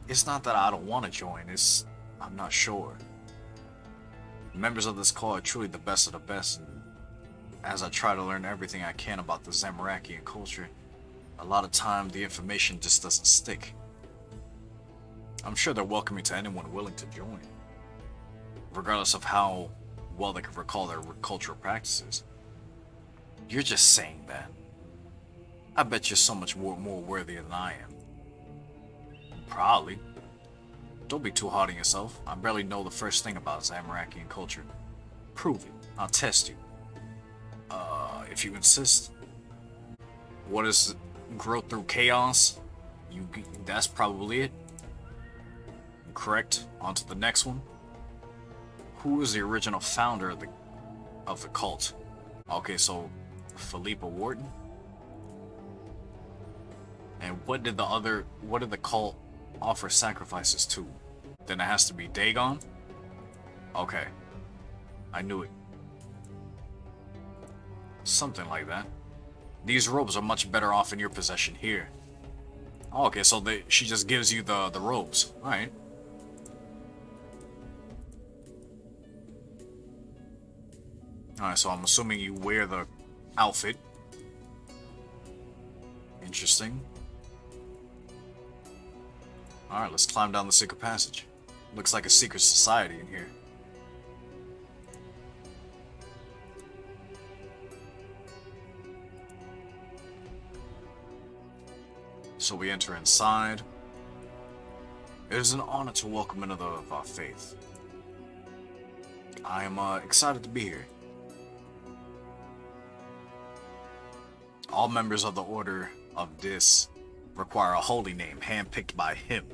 It's not that I don't want to join, I'm not sure. Members of this cult are truly the best of the best, and as I try to learn everything I can about the Zamorakian culture, a lot of time the information just doesn't stick. I'm sure they're welcoming to anyone willing to join, regardless of how well they can recall their cultural practices. You're just saying that. I bet you're so much more worthy than I am. Probably. Don't be too hard on yourself. I barely know the first thing about Zamorakian culture. Prove it. I'll test you. If you insist. What is growth through chaos? That's probably it. Correct. On to the next one. Who is the original founder of the cult? Okay, so Philippa Wharton. And what did the cult offer sacrifices to? Then it has to be Dagon? Okay. I knew it. Something like that. These robes are much better off in your possession here. Oh, okay, so she just gives you the robes. Alright. Alright, so I'm assuming you wear the outfit. Interesting. Alright, let's climb down the secret passage. Looks like a secret society in here. So we enter inside. It is an honor to welcome another of our faith. I am excited to be here. All members of the Order of Dis require a holy name handpicked by him.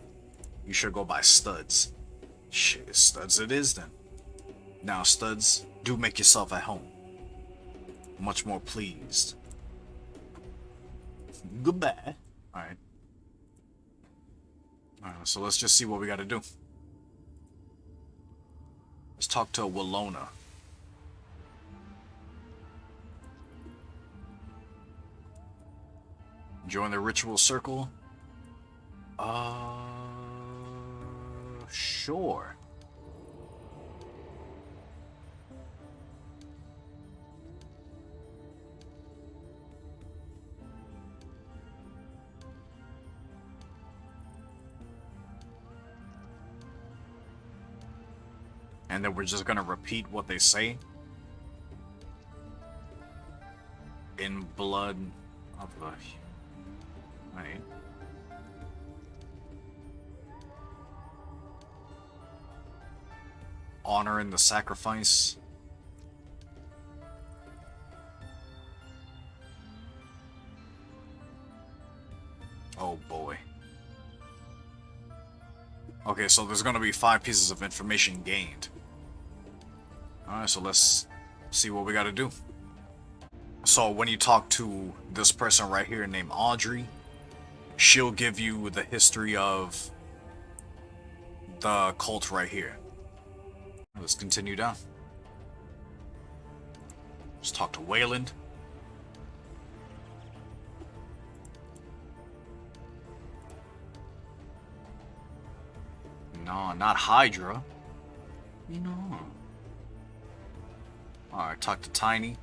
You should go by Studs. Shit, Studs it is then. Now, Studs, do make yourself at home. Much more pleased. Goodbye. Alright. Alright, so let's just see what we gotta do. Let's talk to Willona. Join the ritual circle? Sure. And then we're just gonna repeat what they say. In blood of the... Right. Honor in the sacrifice. Oh boy. Okay, so there's gonna be 5 pieces of information gained. Alright, so let's see what we gotta do. So when you talk to this person right here named Audrey, she'll give you the history of the cult right here. Let's continue down. Let's talk to Wayland. No, not Hydra. No. Alright, talk to Tiny.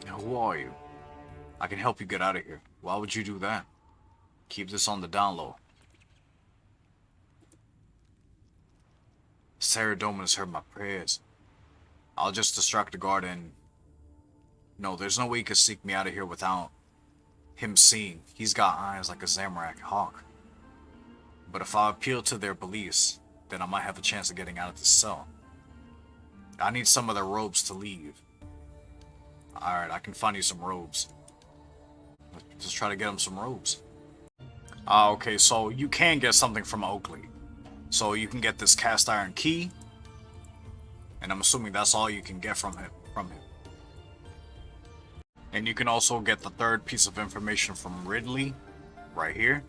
Now, who are you? I can help you get out of here. Why would you do that? Keep this on the down low. Saradomin has heard my prayers. I'll just distract the guard and... No, there's no way he could sneak me out of here without him seeing. He's got eyes like a Zamorak hawk. But if I appeal to their beliefs, then I might have a chance of getting out of this cell. I need some of their robes to leave. Alright, I can find you some robes. Let's just try to get him some robes. Okay, so you can get something from Oakley. So you can get this cast iron key. And I'm assuming that's all you can get from him. And you can also get the 3rd piece of information from Ridley. Right here.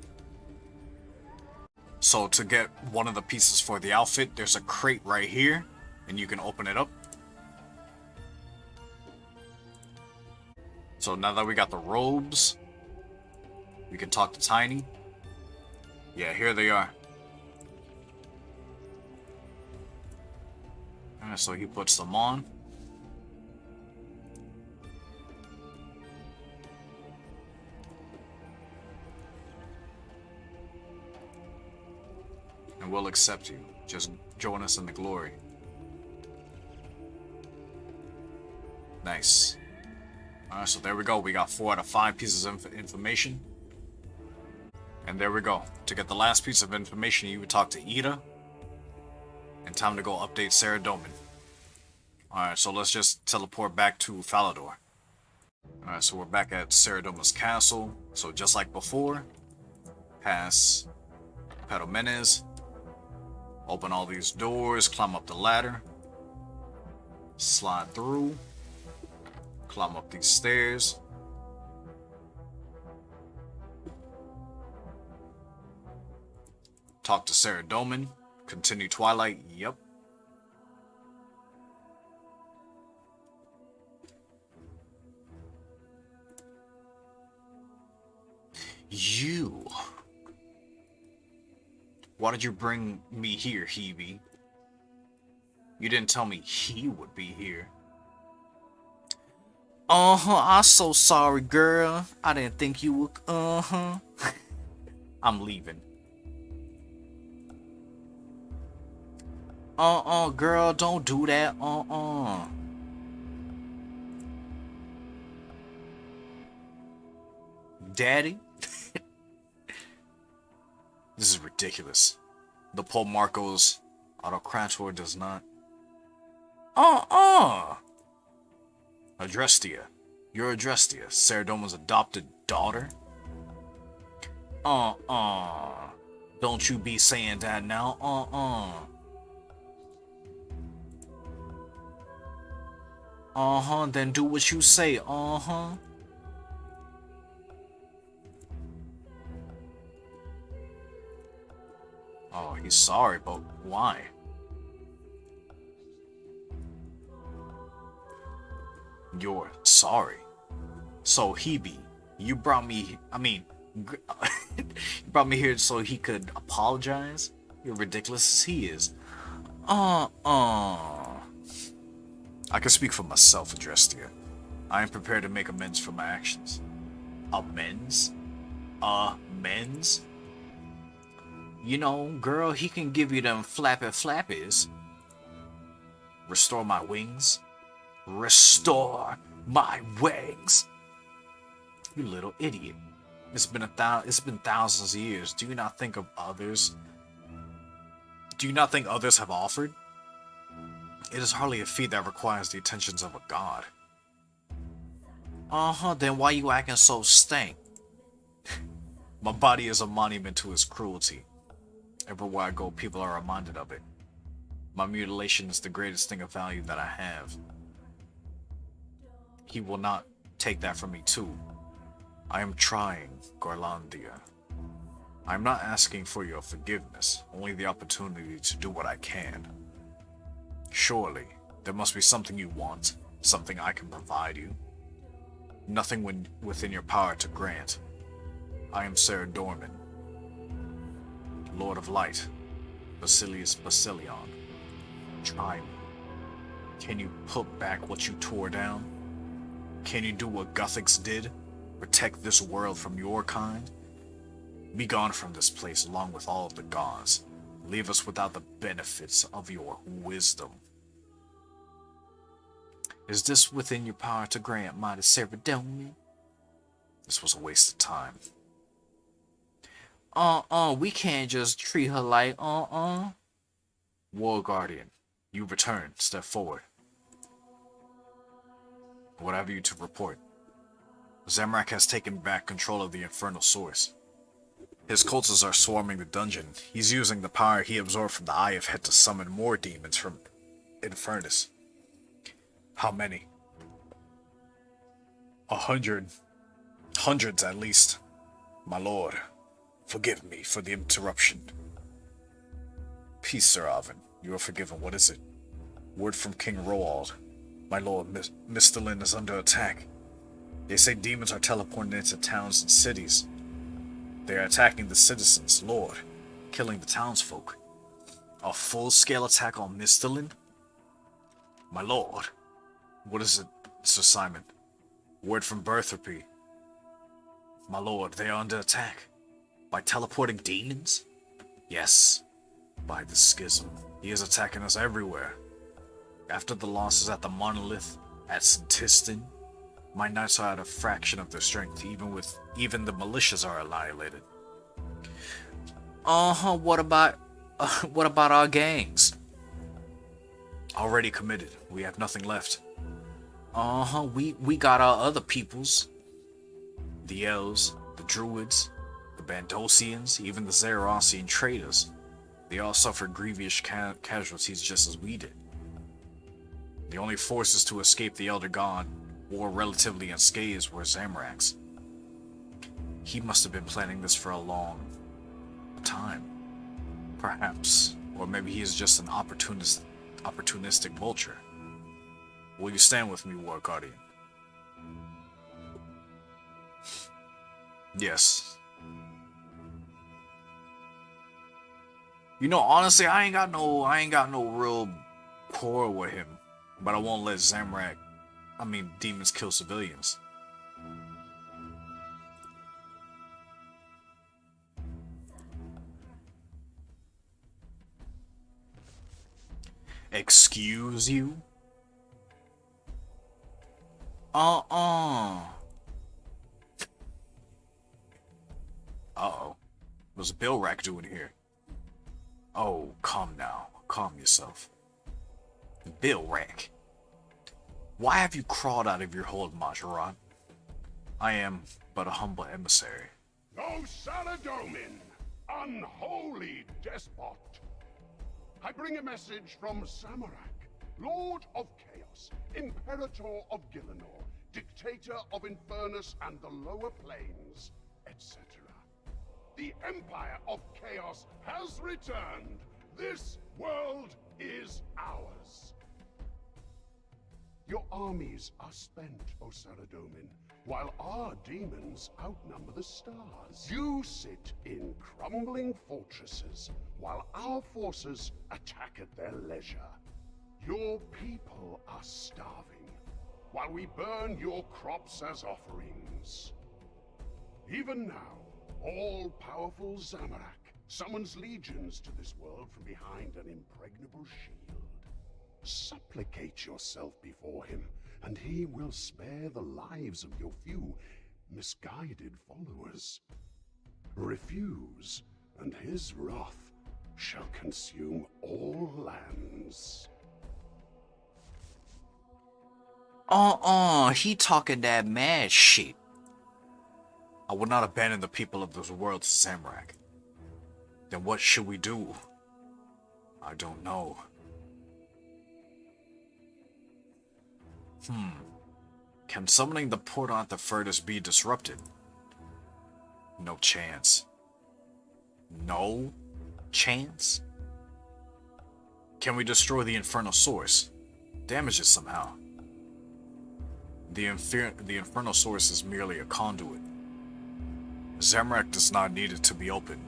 So to get one of the pieces for the outfit, there's a crate right here. And you can open it up. So now that we got the robes, we can talk to Tiny. Yeah, here they are. Alright, so he puts them on. And we'll accept you. Just join us in the glory. Nice. Alright, so there we go. We got 4 out of 5 pieces of information. And there we go. To get the last piece of information, you would talk to Ida. And time to go update Saradomin. Alright, so let's just teleport back to Falador. Alright, so we're back at Saradomin's castle. So just like before, pass Pedomenes. Open all these doors, climb up the ladder. Slide through. Climb up these stairs. Talk to Saradomin. Continue Twilight. Yep. Why did you bring me here, Hebe? You didn't tell me he would be here. I'm so sorry, girl. I didn't think you would. I'm leaving. Girl, don't do that. Daddy? This is ridiculous. The Pope Marco's autocrator does not. Adrestia. You're Adrestia, Saradomin's adopted daughter? Don't you be saying that now. Then do what you say, Oh, he's sorry, but why? You're sorry. So, Hebe, you brought me, you brought me here so he could apologize? You're ridiculous as he is. I can speak for myself, Adrestia. I am prepared to make amends for my actions. Amends? Amends? You know, girl, he can give you them flappies. Restore my wings? Restore my wings? You little idiot. It's been thousands of years. Do you not think of others? Do you not think others have offered? It is hardly a feat that requires the attentions of a god. Then why you acting so stank? My body is a monument to his cruelty. Everywhere I go, people are reminded of it. My mutilation is the greatest thing of value that I have. He will not take that from me too. I am trying, Gorlandia. I am not asking for your forgiveness, only the opportunity to do what I can. Surely, there must be something you want, something I can provide you. Nothing within your power to grant. I am Saradomin, Lord of Light, Basilius Basilion. Try me. Can you put back what you tore down? Can you do what Gothics did? Protect this world from your kind? Be gone from this place along with all of the gods. Leave us without the benefits of your wisdom. Is this within your power to grant, mighty Saradomin? This was a waste of time. We can't just treat her like, War Guardian, you return. Step forward. What have you to report? Zamorak has taken back control of the Infernal Source. His cultists are swarming the dungeon. He's using the power he absorbed from the Eye of Het to summon more demons from Infernus. How many? 100. Hundreds at least. My lord, forgive me for the interruption. Peace, Sir Oven. You are forgiven. What is it? Word from King Roald. My lord, Mistalin is under attack. They say demons are teleporting into towns and cities. They are attacking the citizens, lord, killing the townsfolk. A full-scale attack on Mistalin? My lord. What is it, Sir Simon? Word from Berthrapy. My lord, they are under attack. By teleporting demons? Yes. By the schism. He is attacking us everywhere. After the losses at the Monolith, at Senntisten, my knights are at a fraction of their strength, even the militias are annihilated. What about our gangs? Already committed. We have nothing left. We got our other peoples. The elves, the druids, the Bandosians, even the Zerosian traders. They all suffered grievous casualties just as we did. The only forces to escape the Elder God were relatively unscathed were Zamorak's. He must have been planning this for a long time. Perhaps. Or maybe he is just an opportunistic vulture. Will you stand with me, War Guardian? Yes. You know, honestly, I ain't got no real quarrel with him, but I won't let demons kill civilians. Excuse you? Uh-uh. Uh-oh. What's Bill Rack doing here? Oh, calm now. Calm yourself. Bill Rack. Why have you crawled out of your hole, Majorat? I am but a humble emissary. O Saradomin, unholy despot! I bring a message from Zamorak, Lord of Chaos, Imperator of Gillinor, Dictator of Infernus and the Lower Planes, etc. The Empire of Chaos has returned! This world is ours! Your armies are spent, O Saradomin, while our demons outnumber the stars. You sit in crumbling fortresses, while our forces attack at their leisure. Your people are starving, while we burn your crops as offerings. Even now, all-powerful Zamorak summons legions to this world from behind an impregnable shield. Supplicate yourself before him, and he will spare the lives of your few misguided followers. Refuse, and his wrath shall consume all lands. He talking that mad shit. I will not abandon the people of this world to Zamorak. Then what should we do? I don't know. Can summoning the portal at the furthest be disrupted? No chance. No chance? Can we destroy the Infernal Source? Damage it somehow. The Infernal Source is merely a conduit. Zamorak does not need it to be open.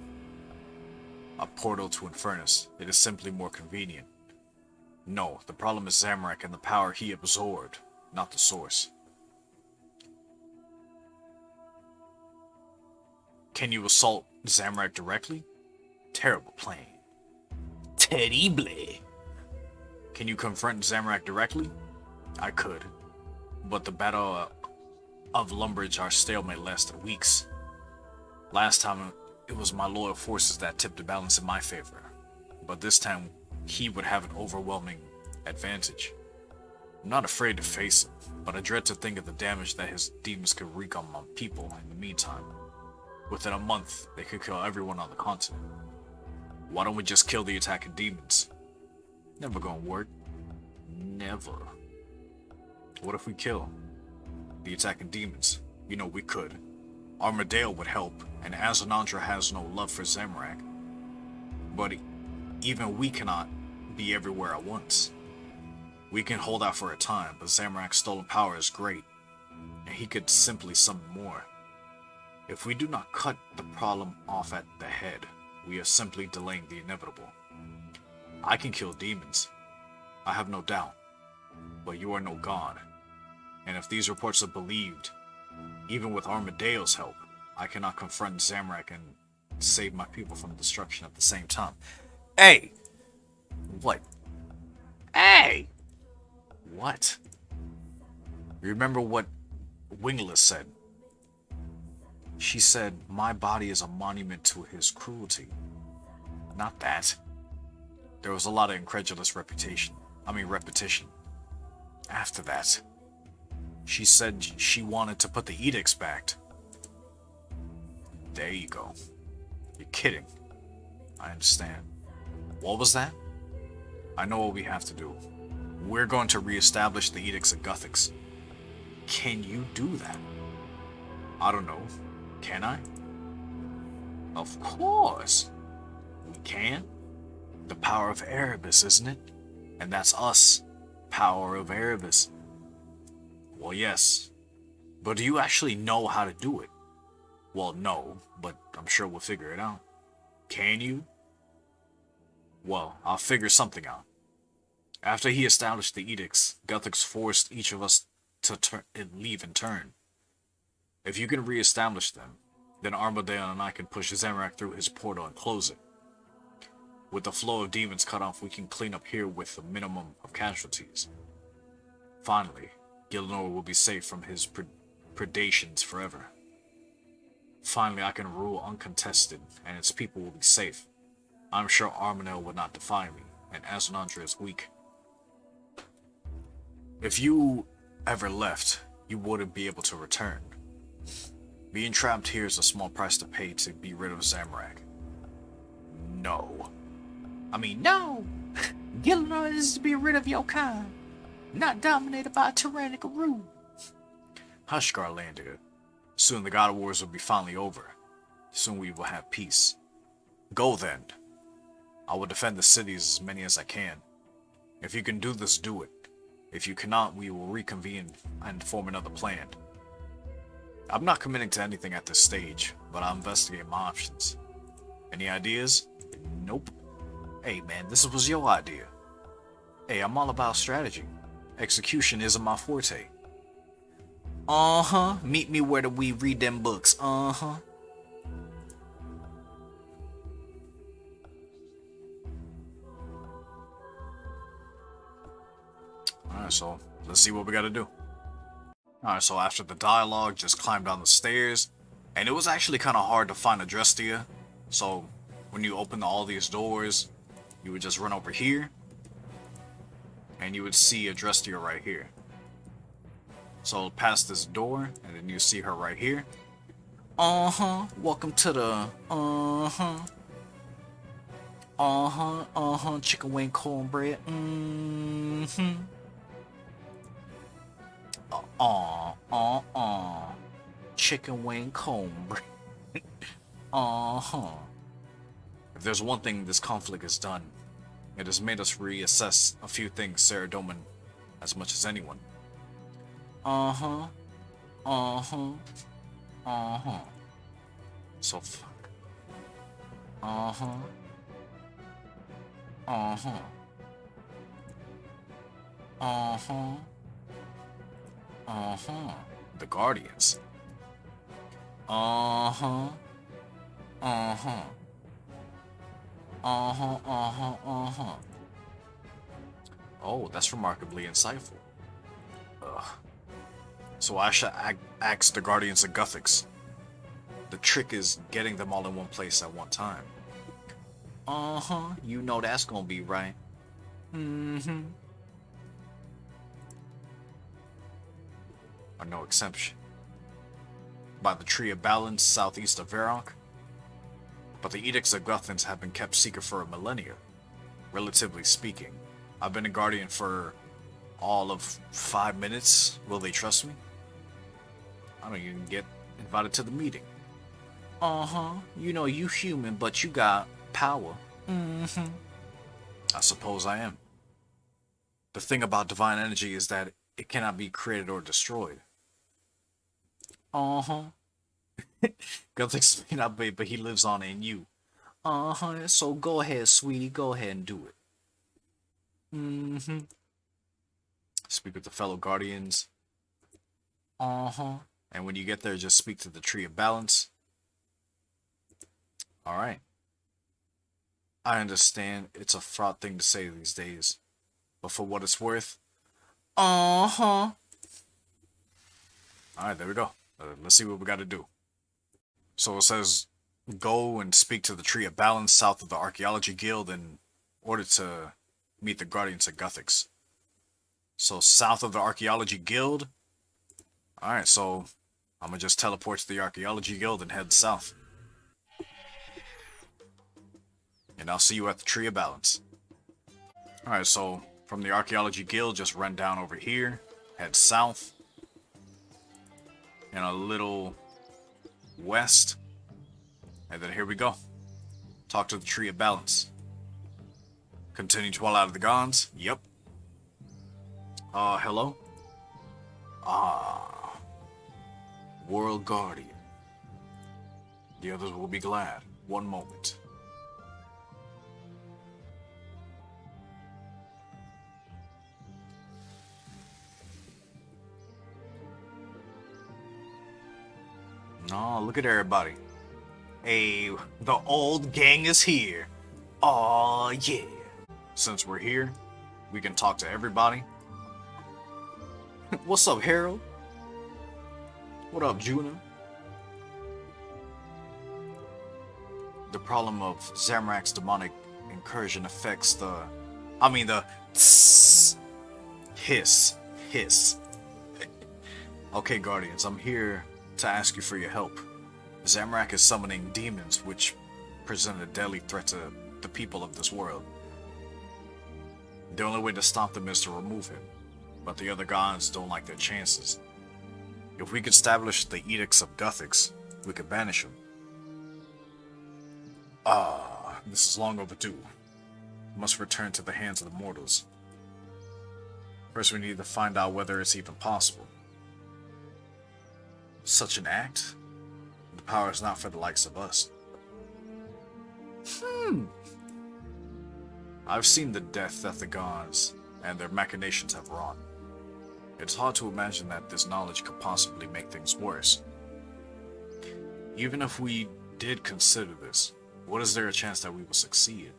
A portal to Infernus. It is simply more convenient. No, the problem is Zamorak and the power he absorbed, not the source. Can you assault Zamorak directly? Terrible plan. Terrible. Can you confront Zamorak directly? I could. But the Battle of Lumbridge, our stalemate lasted weeks. Last time, it was my loyal forces that tipped the balance in my favor. But this time, he would have an overwhelming advantage. I'm not afraid to face him, but I dread to think of the damage that his demons could wreak on my people in the meantime. Within a month, they could kill everyone on the continent. Why don't we just kill the attacking demons? Never gonna work. Never. What if we kill the attacking demons? You know, we could. Armadale would help, and Azanandra has no love for Zamorak. But even we cannot be everywhere at once. We can hold out for a time, but Zamorak's stolen power is great, and he could simply summon more. If we do not cut the problem off at the head, we are simply delaying the inevitable. I can kill demons, I have no doubt, but you are no god. And if these reports are believed, even with Armadale's help, I cannot confront Zamorak and save my people from destruction at the same time. Hey! What? Hey! What? Remember what Wingless said? She said, my body is a monument to his cruelty. Not that. There was a lot of incredulous repetition. After that, she said she wanted to put the edicts back. There you go. You're kidding. I understand. What was that? I know what we have to do. We're going to reestablish the edicts of Guthix. Can you do that? I don't know. Can I? Of course. We can. The power of Erebus, isn't it? And that's us. Power of Erebus. Well, yes. But do you actually know how to do it? Well, no, but I'm sure we'll figure it out. Can you? Well, I'll figure something out. After he established the edicts, Guthix forced each of us to leave in turn. If you can re-establish them, then Armadale and I can push Zamorak through his portal and close it. With the flow of demons cut off, we can clean up here with a minimum of casualties. Finally, Gilnor will be safe from his predations forever. Finally, I can rule uncontested, and its people will be safe. I'm sure Armanel would not defy me, and Azanandra is weak. If you ever left, you wouldn't be able to return. Being trapped here is a small price to pay to be rid of Zamorak. No. No! Gilnor is to be rid of your kind, not dominated by a tyrannical rule. Hush, Garlandia. Soon the God Wars will be finally over. Soon we will have peace. Go then. I will defend the cities as many as I can. If you can do this, do it. If you cannot, we will reconvene and form another plan. I'm not committing to anything at this stage, but I'll investigate my options. Any ideas? Nope. Hey man, this was your idea. Hey, I'm all about strategy. Execution isn't my forte. Meet me where we read them books. Alright, so let's see what we gotta do. Alright, so after the dialogue, just climb down the stairs. And it was actually kind of hard to find Adrestia. So when you open all these doors, you would just run over here. And you would see Adrestia right here. So past this door, and then you see her right here. Welcome to the chicken wing cornbread. Chicken wing cornbread. If there's one thing this conflict has done, it has made us reassess a few things Saradomin as much as anyone. So fuck. The Guardians. Oh, that's remarkably insightful. Ugh. So I should axe the Guardians of Guthix. The trick is getting them all in one place at one time. You know that's gonna be right. Are no exception. By the Tree of Balance southeast of Varrock. But the edicts of Guthins have been kept secret for a millennia, relatively speaking. I've been a Guardian for all of 5 minutes. Will they trust me? I don't even get invited to the meeting. You know you human, but you got power. I suppose I am. The thing about divine energy is that it cannot be created or destroyed. Guthix may not be, but he lives on in you. So go ahead, sweetie. Go ahead and do it. Speak with the fellow Guardians. And when you get there, just speak to the Tree of Balance. Alright. I understand it's a fraught thing to say these days. But for what it's worth. Alright, there we go. Let's see what we gotta do. So it says, go and speak to the Tree of Balance south of the Archaeology Guild in order to meet the Guardians of Guthix. So south of the Archaeology Guild. Alright, so I'm gonna just teleport to the Archaeology Guild and head south. And I'll see you at the Tree of Balance. Alright, so from the Archaeology Guild, just run down over here, head south, and a little west, and then here we go. Talk to the Tree of Balance. Continue Twilight of the Gods? Yep. Hello? World Guardian. The others will be glad. One moment. Oh, look at everybody. Hey, the old gang is here. Oh yeah. Since we're here, we can talk to everybody. What's up, Harold? What up, Juna? The problem of Zamrak's demonic incursion affects the hiss. Okay, Guardians, I'm here to ask you for your help. Zamrak is summoning demons which present a deadly threat to the people of this world. The only way to stop them is to remove him, but the other gods don't like their chances. If we could establish the Edicts of Guthix, we could banish him. This is long overdue. Must return to the hands of the mortals. First we need to find out whether it's even possible. Such an act? The power is not for the likes of us. I've seen the death that the gods and their machinations have wrought. It's hard to imagine that this knowledge could possibly make things worse. Even if we did consider this, what is there a chance that we will succeed?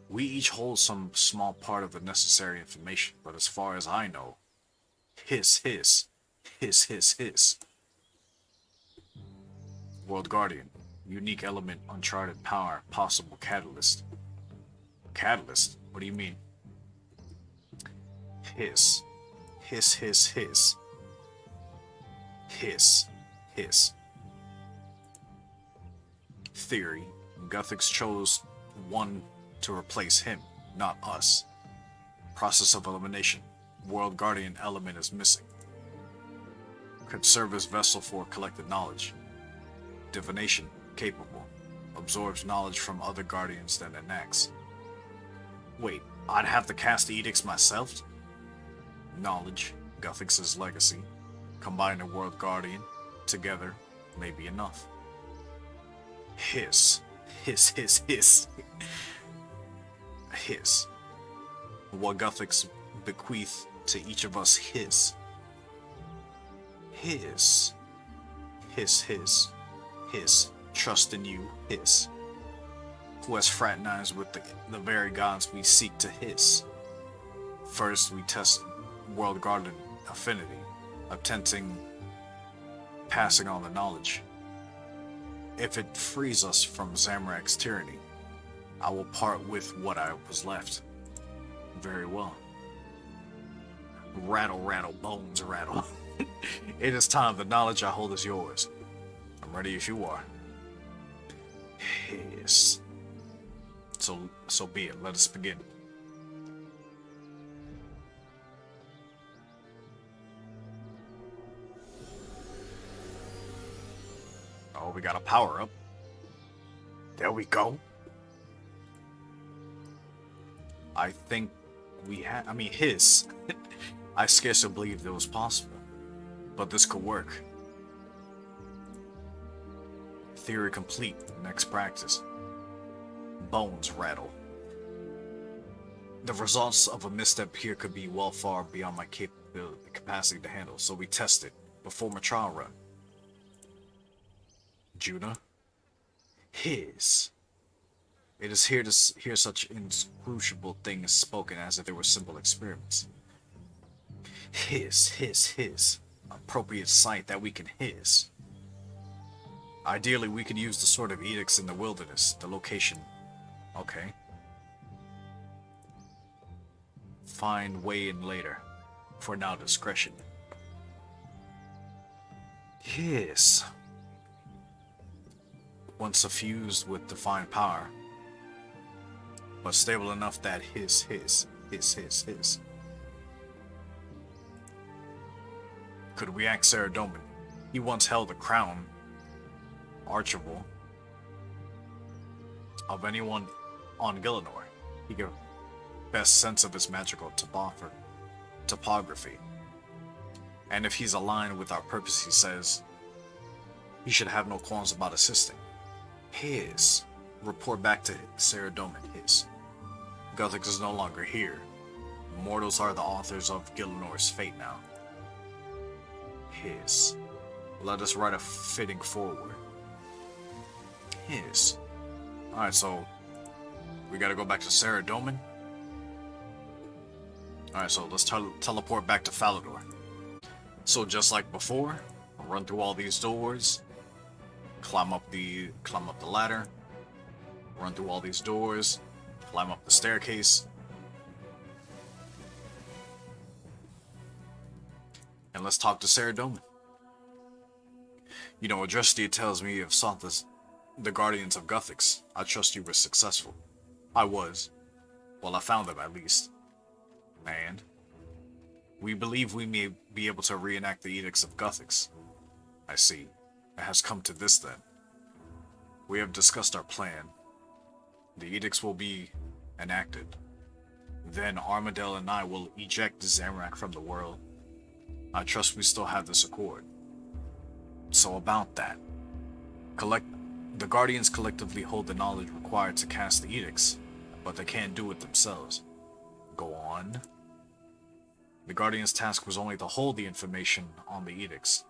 We each hold some small part of the necessary information, but as far as I know, hiss. World Guardian, unique element, uncharted power, possible catalyst. Catalyst? What do you mean? Hiss. Theory. Guthix chose one to replace him, not us. Process of elimination. World Guardian element is missing. Could serve as vessel for collected knowledge. Divination. Capable. Absorbs knowledge from other guardians than enacts. Wait, I'd have to cast the edicts myself? Knowledge. Guthix's legacy. Combine a World Guardian. Together may be enough. Hiss. What Guthix bequeath to each of us hiss. Trust in you, hiss. Who has fraternized with the very gods we seek to hiss. First, we test World Guardian affinity, attempting passing on the knowledge. If it frees us from Zamrak's tyranny, I will part with what I was left. Very well. Rattle, bones rattle. It is time. The knowledge I hold is yours. I'm ready if you are. Hiss. So be it. Let us begin. Oh, we got a power up. There we go. I think we have. His. I scarcely believed it was possible, but this could work. Theory complete. Next practice. Bones rattle. The results of a misstep here could be well far beyond my capacity to handle, so we test it. Perform a trial run. Juna? His. It is here to hear such inscrutable things spoken as if they were simple experiments. His. Appropriate sight that we can hiss. Ideally, we could use the sort of edicts in the wilderness. The location. Okay. Find way in later. For now, discretion. Hiss. Once suffused with divine power, but stable enough that his. Could we ask Saradomin? He once held the crown, archival, of anyone on Gillinor. He gave best sense of his magical topography. And if he's aligned with our purpose, he says, he should have no qualms about assisting. His. Report back to Saradomin, his. Guthix is no longer here. Mortals are the authors of Gillinor's fate now. His. let us write a fitting forward. Yes. Alright, so we gotta go back to Saradomin. Alright, so let's teleport back to Falador. So just like before, I'll run through all these doors, climb up the ladder, run through all these doors, climb up the staircase, and let's talk to Saradomin. You know, Adrestia tells me you've sought the Guardians of Guthix. I trust you were successful. I was. Well, I found them at least. And we believe we may be able to reenact the Edicts of Guthix. I see. It has come to this then. We have discussed our plan. The edicts will be enacted. Then Armadale and I will eject Zamorak from the world. I trust we still have this accord. So about that. The Guardians collectively hold the knowledge required to cast the edicts, but they can't do it themselves. Go on. The Guardians' task was only to hold the information on the edicts.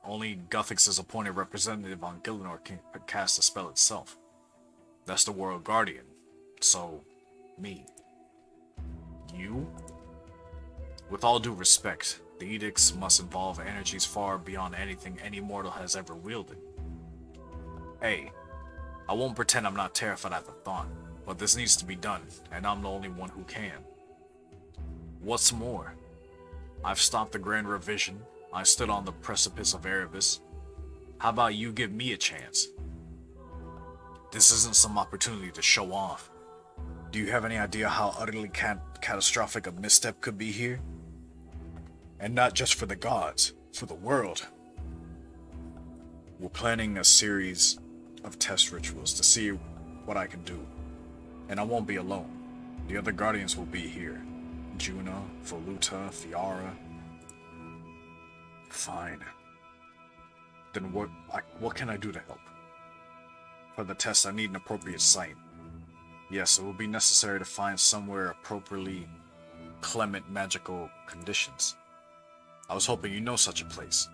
Only Guthix's appointed representative on Gillinor can cast the spell itself. That's the World Guardian. So, me. You? With all due respect, the edicts must involve energies far beyond anything any mortal has ever wielded. Hey, I won't pretend I'm not terrified at the thought, but this needs to be done, and I'm the only one who can. What's more, I've stopped the Grand Revision, I stood on the precipice of Erebus. How about you give me a chance? This isn't some opportunity to show off. Do you have any idea how utterly catastrophic a misstep could be here? And not just for the gods, for the world. We're planning a series of test rituals to see what I can do. And I won't be alone. The other Guardians will be here. Juna, Voluta, Fiara. Fine. Then what can I do to help? For the test, I need an appropriate site. Yes, it will be necessary to find somewhere appropriately clement magical conditions. I was hoping you know such a place.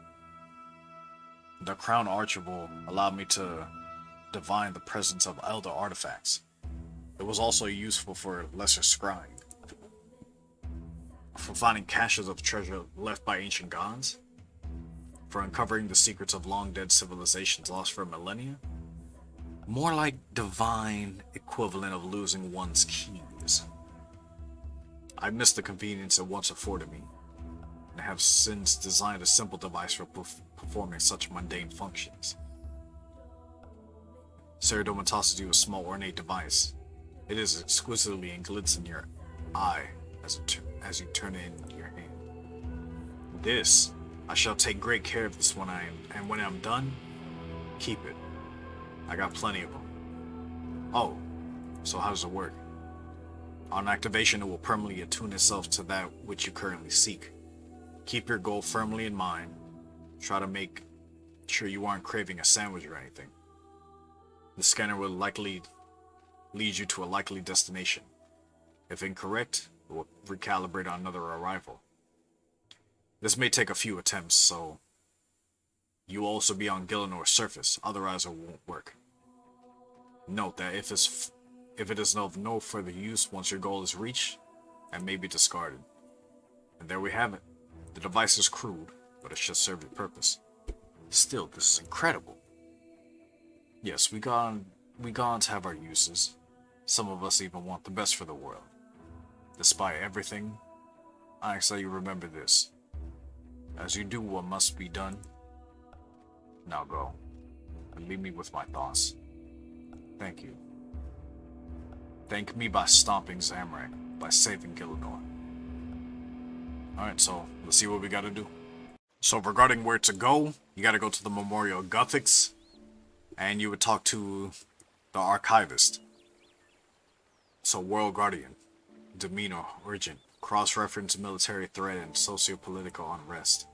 The Crown Archer will allow me to divine the presence of elder artifacts. It was also useful for lesser scrying. For finding caches of treasure left by ancient gods. For uncovering the secrets of long-dead civilizations lost for millennia. More like divine equivalent of losing one's keys. I missed the convenience it once afforded me, and have since designed a simple device for performing such mundane functions. Saradomin tosses you a small ornate device. It is exquisitely and glints in your eye as you turn it in your hand. This, I shall take great care of this when I'm done, keep it. I got plenty of them. Oh, so how does it work? On activation, it will permanently attune itself to that which you currently seek. Keep your goal firmly in mind. Try to make sure you aren't craving a sandwich or anything. The scanner will likely lead you to a likely destination. If incorrect, it will recalibrate on another arrival. This may take a few attempts, so you will also be on Gillinor's surface, otherwise it won't work. Note that if it is of no further use once your goal is reached, it may be discarded. And there we have it. The device is crude, but it should serve the purpose. Still, this is incredible. Yes, we gods have our uses. Some of us even want the best for the world. Despite everything, I ask that you remember this. As you do what must be done, now go, and leave me with my thoughts. Thank you. Thank me by stomping Zamorak, by saving Gillinor. Alright, so let's see what we gotta do. So regarding where to go, you gotta go to the Memorial of Guthix, and you would talk to the Archivist. So World Guardian, demeanor, urgent, cross-reference military threat and socio-political unrest.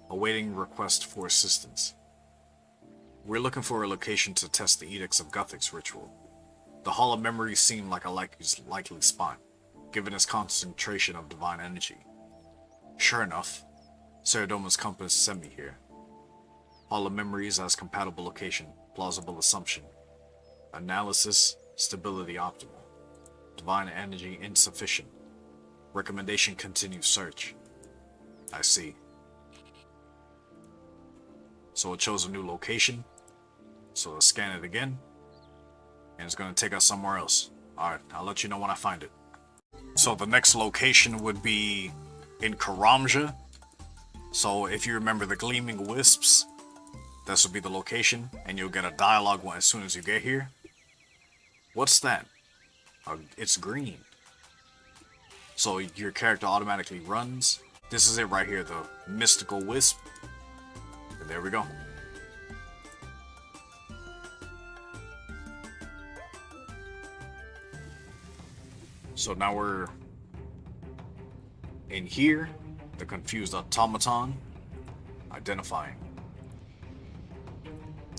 Awaiting request for assistance. We're looking for a location to test the Edicts of Guthix ritual. The Hall of Memories seemed like a likely spot, given its concentration of divine energy. Sure enough, Saradomin's compass sent me here. Hall of Memories as compatible location. Plausible assumption. Analysis. Stability optimal. Divine energy insufficient. Recommendation continue search. I see. So it chose a new location. So let's scan it again. And it's going to take us somewhere else. Alright, I'll let you know when I find it. So the next location would be in Karamja. So if you remember the Gleaming Wisps, this will be the location. And you'll get a dialogue as soon as you get here. What's that? It's green. So your character automatically runs. This is it right here, the Mystical Wisp. And there we go. So now we're in here, the confused automaton, identifying.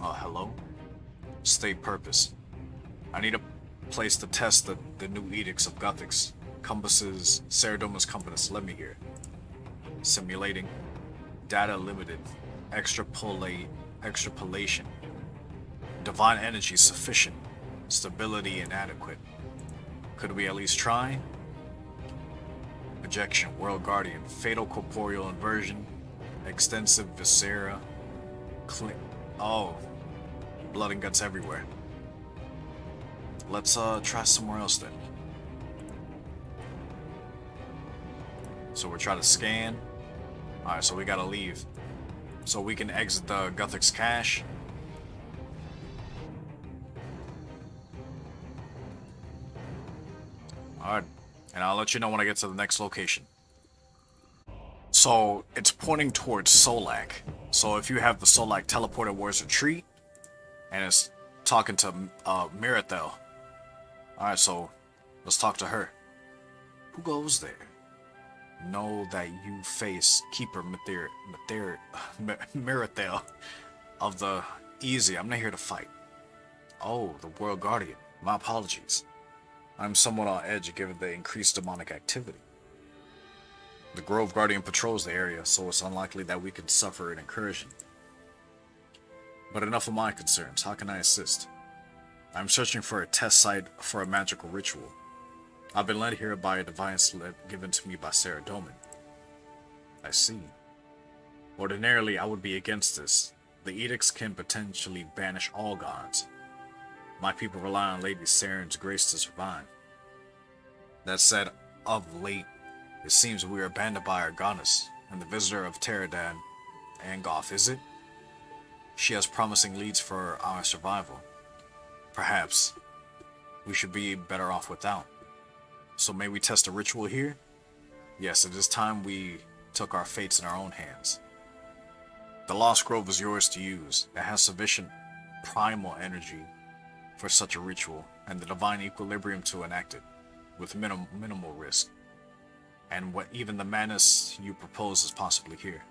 Hello? State purpose. I need a place to test the new edicts of Gothics. Compasses, Saradomin's compass, let me hear. Simulating. Data limited. Extrapolation. Divine energy sufficient. Stability inadequate. Could we at least try? Ejection, World Guardian, Fatal Corporeal Inversion, Extensive Viscera, oh, blood and guts everywhere. Let's try somewhere else then. So we're trying to scan. Alright, so we gotta leave. So we can exit the Gothic's cache. Alright, and I'll let you know when I get to the next location. So, it's pointing towards Solak. So if you have the Solak teleported War's Retreat, and it's talking to Mirathel. Alright, so let's talk to her. Who goes there? Know that you face Keeper Mirathel of the Easy. I'm not here to fight. Oh, the World Guardian. My apologies. I'm somewhat on edge given the increased demonic activity. The Grove Guardian patrols the area, so it's unlikely that we could suffer an incursion. But enough of my concerns. How can I assist? I'm searching for a test site for a magical ritual. I've been led here by a divine slip given to me by Saradomin. I see. Ordinarily, I would be against this. The edicts can potentially banish all gods. My people rely on Lady Saren's grace to survive. That said, of late, it seems we are abandoned by our goddess, and the visitor of Teradan, Angoth, is it? She has promising leads for our survival. Perhaps we should be better off without. So may we test a ritual here? Yes, it is time we took our fates in our own hands. The Lost Grove is yours to use. It has sufficient primal energy for such a ritual, and the divine equilibrium to enact it, with minimal risk. And what even the madness you propose is possibly here.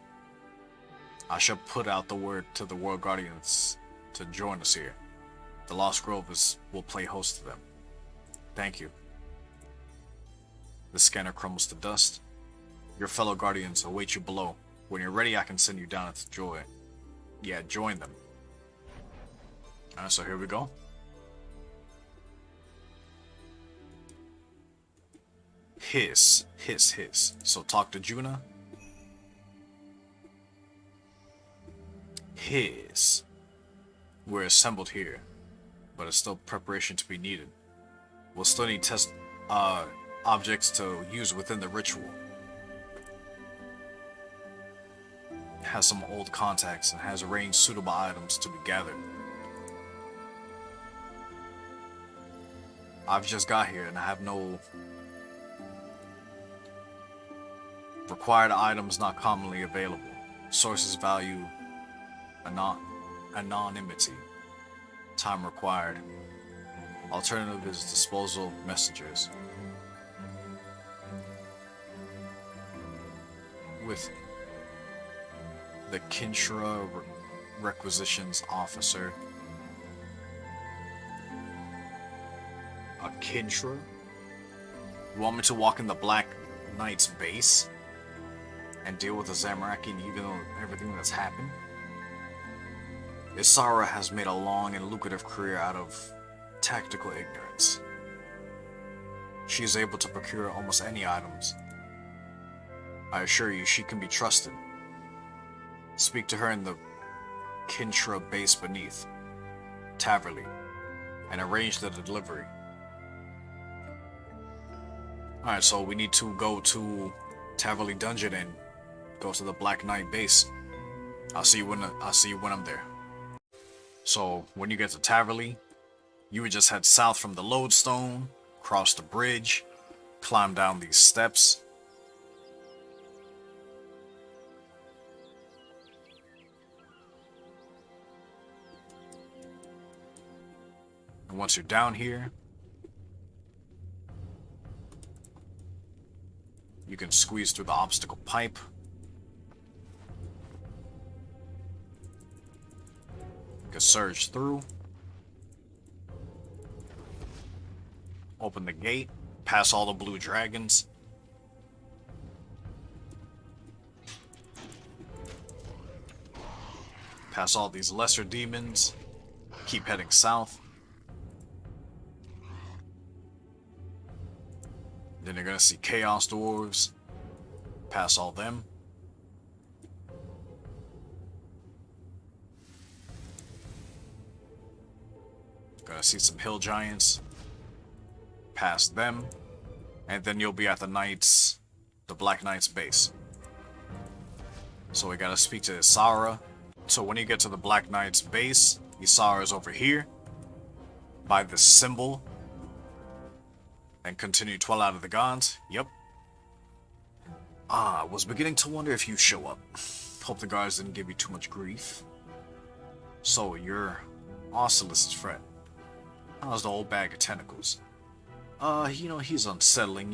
I shall put out the word to the World Guardians to join us here. The Lost Grove will play host to them. Thank you. The scanner crumbles to dust. Your fellow Guardians await you below. When you're ready, I can send you down to join them. Alright, so here we go. Hiss. So talk to Juna. Hiss. We're assembled here, but it's still preparation to be needed. We'll still need test objects to use within the ritual. It has some old contacts and has arranged suitable items to be gathered. I've just got here and I have no required items not commonly available. Sources value anonymity. Time required. Alternative is disposal messengers. With the Kinshra Requisitions Officer. A Kinshra? You want me to walk in the Black Knight's base? And deal with the Zamorakian even though everything that's happened? Isara has made a long and lucrative career out of tactical ignorance. She is able to procure almost any items. I assure you, she can be trusted. Speak to her in the Kintra base beneath, Taverley, and arrange the delivery. Alright, so we need to go to Taverley Dungeon and go to the Black Knight base. I'll see you when I'm there. So when you get to Taverley, you would just head south from the lodestone, cross the bridge, climb down these steps. And once you're down here, you can squeeze through the obstacle pipe. You can surge through. Open the gate, pass all the blue dragons. Pass all these lesser demons. Keep heading south. Then you're gonna see Chaos Dwarves. Pass all them. Gonna see some Hill Giants. Pass them. And then you'll be at the Black Knight's base. So we gotta speak to Isara. So when you get to the Black Knight's base, Isara is over here. By this symbol. And continue Twilight of the Gods. Yep. Was beginning to wonder if you show up. Hope the guards didn't give you too much grief. So, you're Ocelus's friend. How's the old bag of tentacles? He's unsettling,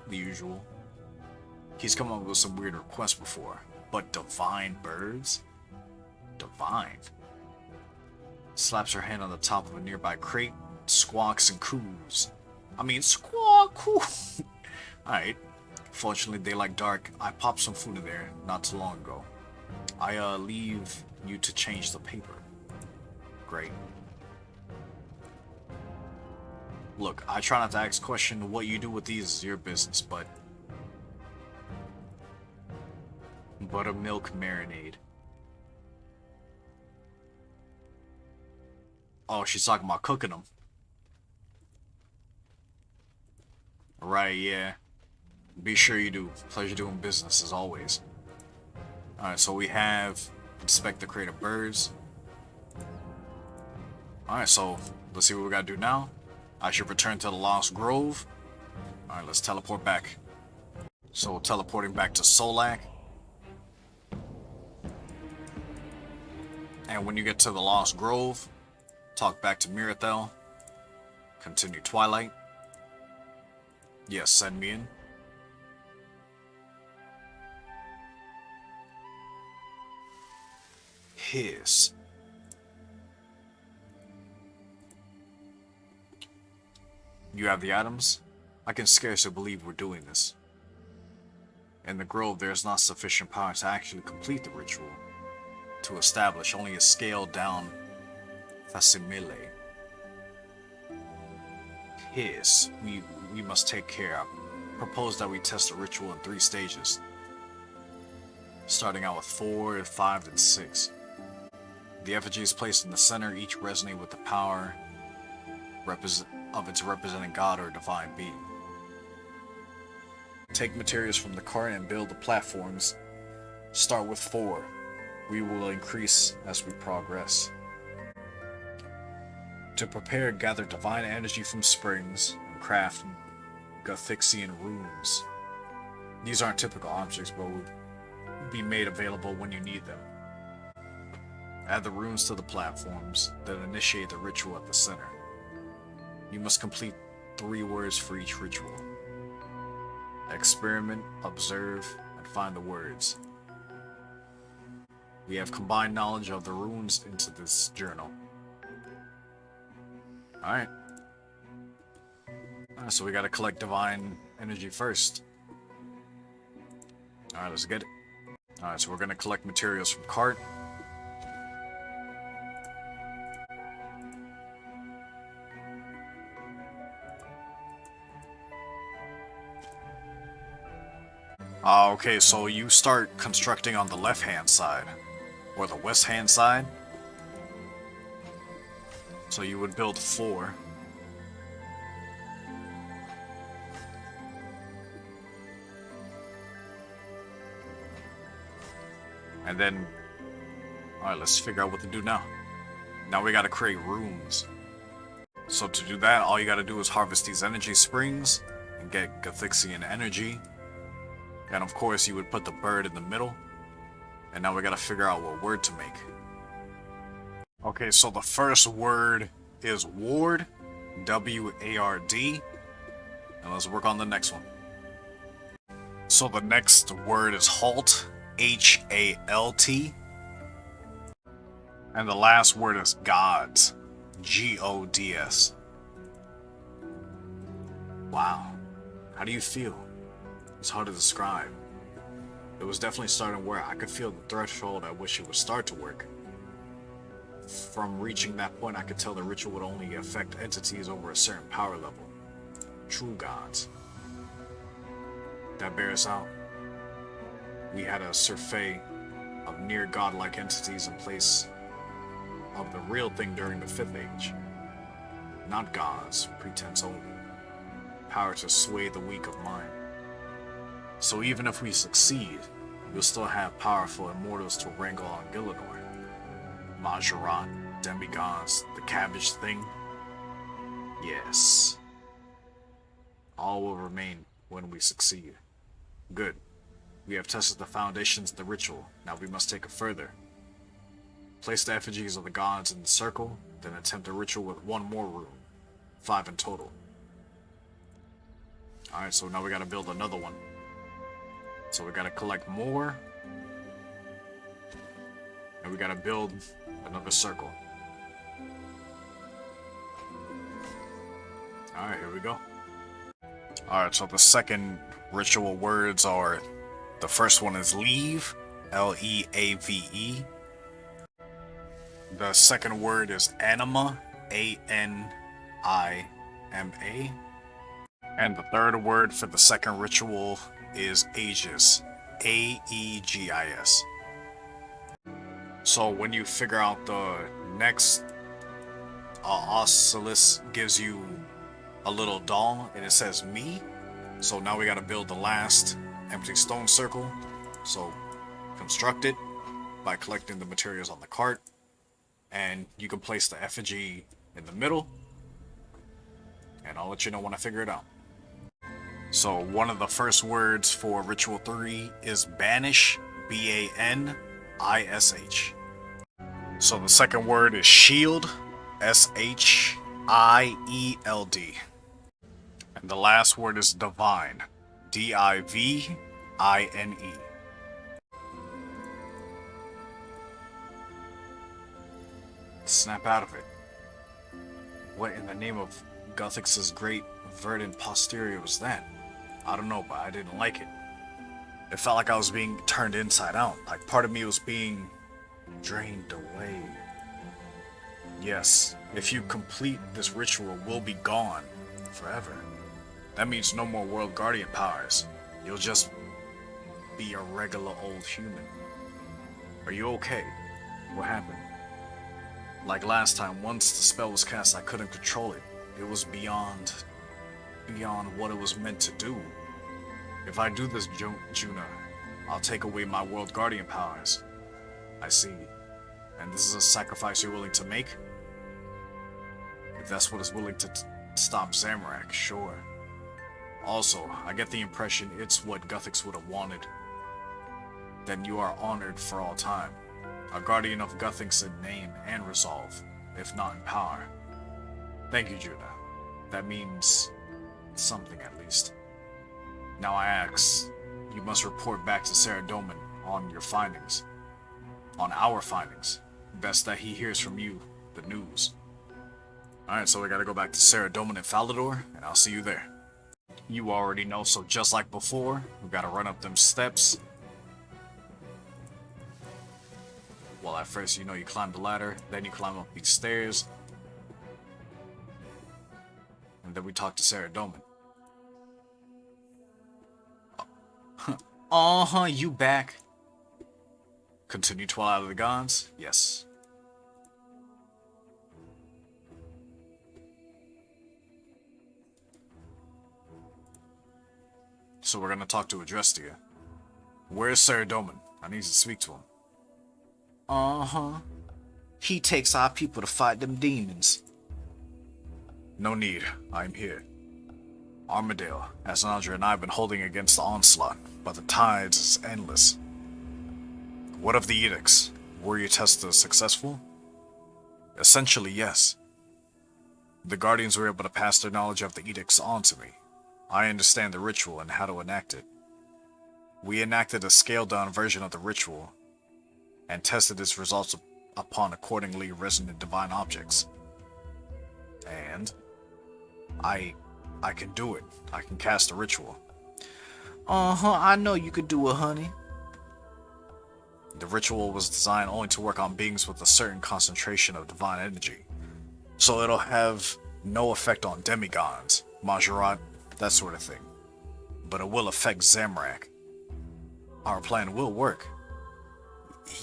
the usual. He's come up with some weird requests before. But divine birds? Divine? Slaps her hand on the top of a nearby crate, squawks and coos. Squawk! Alright. Fortunately, they like dark. I popped some food in there not too long ago. I leave you to change the paper. Great. Look, I try not to ask question. What you do with these is your business, but buttermilk marinade. Oh, she's talking about cooking them. Right, yeah. Be sure you do. Pleasure doing business as always. Alright, so we have inspect the crate of birds. Alright, so let's see what we gotta do now. I should return to the Lost Grove. Alright, let's teleport back. So teleporting back to Solak. And when you get to the Lost Grove, talk back to Mirathel. Continue Twilight. Yes, send me in. Hiss. You have the items? I can scarcely believe we're doing this. In the Grove, there is not sufficient power to actually complete the ritual. To establish only a scaled down facsimile. Hiss. We must take care. I propose that we test the ritual in 3 stages. Starting out with 4, 5, and 6. The effigies placed in the center each resonate with the power of its representing God or divine being. Take materials from the cart and build the platforms. Start with 4. We will increase as we progress. To prepare, gather divine energy from springs and craft Gothixian runes. These aren't typical objects, but will be made available when you need them. Add the runes to the platforms, then initiate the ritual at the center. You must complete 3 words for each ritual. Experiment, observe, and find the words. We have combined knowledge of the runes into this journal. Alright. So we gotta collect divine energy first. Alright, let's get it. Alright, so we're gonna collect materials from cart. Okay, so you start constructing on the left-hand side, or the west-hand side. So you would build 4. And then, alright, let's figure out what to do now. Now we gotta create rooms. So to do that, all you gotta do is harvest these energy springs and get Gothixian energy. And of course, you would put the bird in the middle. And now we gotta figure out what word to make. Okay, so the first word is ward, W-A-R-D. And let's work on the next one. So the next word is halt, H-A-L-T. And the last word is gods, G-O-D-S. Wow. How do you feel? It's hard to describe. It was definitely starting where I could feel the threshold at which it would start to work. From reaching that point, I could tell the ritual would only affect entities over a certain power level. True gods. That bears out. We had a survey of near godlike entities in place of the real thing during the 5th age. Not gods, pretense only. Power to sway the weak of mind. So even if we succeed, we'll still have powerful immortals to wrangle on Gillinor. Majorat, demigods, the cabbage thing. Yes. All will remain when we succeed. Good. We have tested the foundations of the ritual. Now we must take it further. Place the effigies of the gods in the circle, then attempt the ritual with 1 more room. 5 in total. Alright, so now we gotta build another one. So we gotta collect more. And we gotta build another circle. Alright, here we go. Alright, so the second ritual words are... The first one is leave, L-E-A-V-E. The second word is anima, A-N-I-M-A. And the third word for the second ritual is aegis, A-E-G-I-S. So when you figure out the next, Oculus gives you a little doll and it says me. So now we gotta build the last empty stone circle. So construct it by collecting the materials on the cart. And you can place the effigy in the middle. And I'll let you know when I figure it out. So one of the first words for Ritual 3 is banish, B-A-N-I-S-H. So the second word is shield, S-H-I-E-L-D. And the last word is divine, D-I-V-I-N-E. Snap out of it. What in the name of Gothix's great verdant posterior was that? I don't know, but I didn't like it. It felt like I was being turned inside out, like part of me was being drained away. Yes, if you complete this ritual, we'll be gone forever. That means no more World Guardian powers. You'll just be a regular old human. Are you okay? What happened? Like last time, once the spell was cast, I couldn't control it. It was beyond what it was meant to do. If I do this, Juna, I'll take away my World Guardian powers. I see. And this is a sacrifice you're willing to make? If that's what is willing to stop Zamorak, sure. Also, I get the impression it's what Guthix would have wanted. Then you are honored for all time. A guardian of Guthix in name and resolve, if not in power. Thank you, Juna. That means something at least. Now I ask, you must report back to Saradomin on your findings. On our findings. Best that he hears from you the news. Alright, so we gotta go back to Saradomin and Falador, and I'll see you there. You already know, so just like before, we gotta run up them steps. Well, at first, you climb the ladder, then you climb up these stairs. And then we talk to Saradomin. Uh-huh, you back. Continue Twilight of the Gods? Yes. So we're gonna talk to Adrestia. Where's Saradomin? I need to speak to him. Uh-huh. He takes our people to fight them demons. No need. I'm here. Armadale, Asandra and I have been holding against the onslaught, but the tides is endless. What of the edicts? Were your tests successful? Essentially, yes. The Guardians were able to pass their knowledge of the edicts on to me. I understand the ritual and how to enact it. We enacted a scaled-down version of the ritual and tested its results upon accordingly resonant divine objects. And I can do it. I can cast a ritual. Uh-huh, I know you could do it, honey. The ritual was designed only to work on beings with a certain concentration of divine energy, so it'll have no effect on demigods, Majorat, that sort of thing. But it will affect Zamorak. Our plan will work.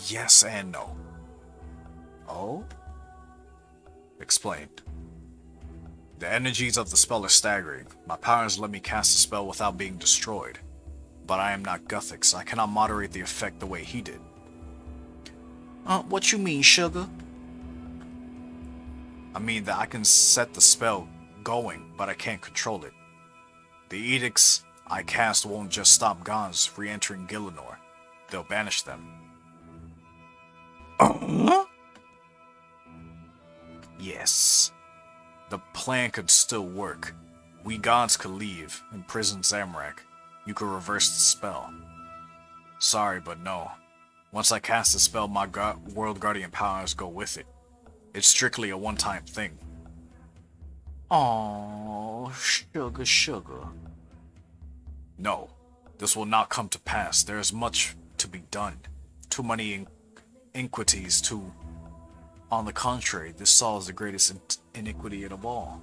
Yes and no. Oh? Explained. The energies of the spell are staggering. My powers let me cast a spell without being destroyed. But I am not Gothic, so I cannot moderate the effect the way he did. What you mean, sugar? I mean that I can set the spell going, but I can't control it. The edicts I cast won't just stop gods re-entering Gielinor. They'll banish them. Yes. The plan could still work. We gods could leave, imprison Zamorak. You could reverse the spell. Sorry, but no. Once I cast the spell, my World Guardian powers go with it. It's strictly a one-time thing. Oh, sugar. No, this will not come to pass. There is much to be done. Too many iniquities to... On the contrary, this solves the greatest iniquity of all.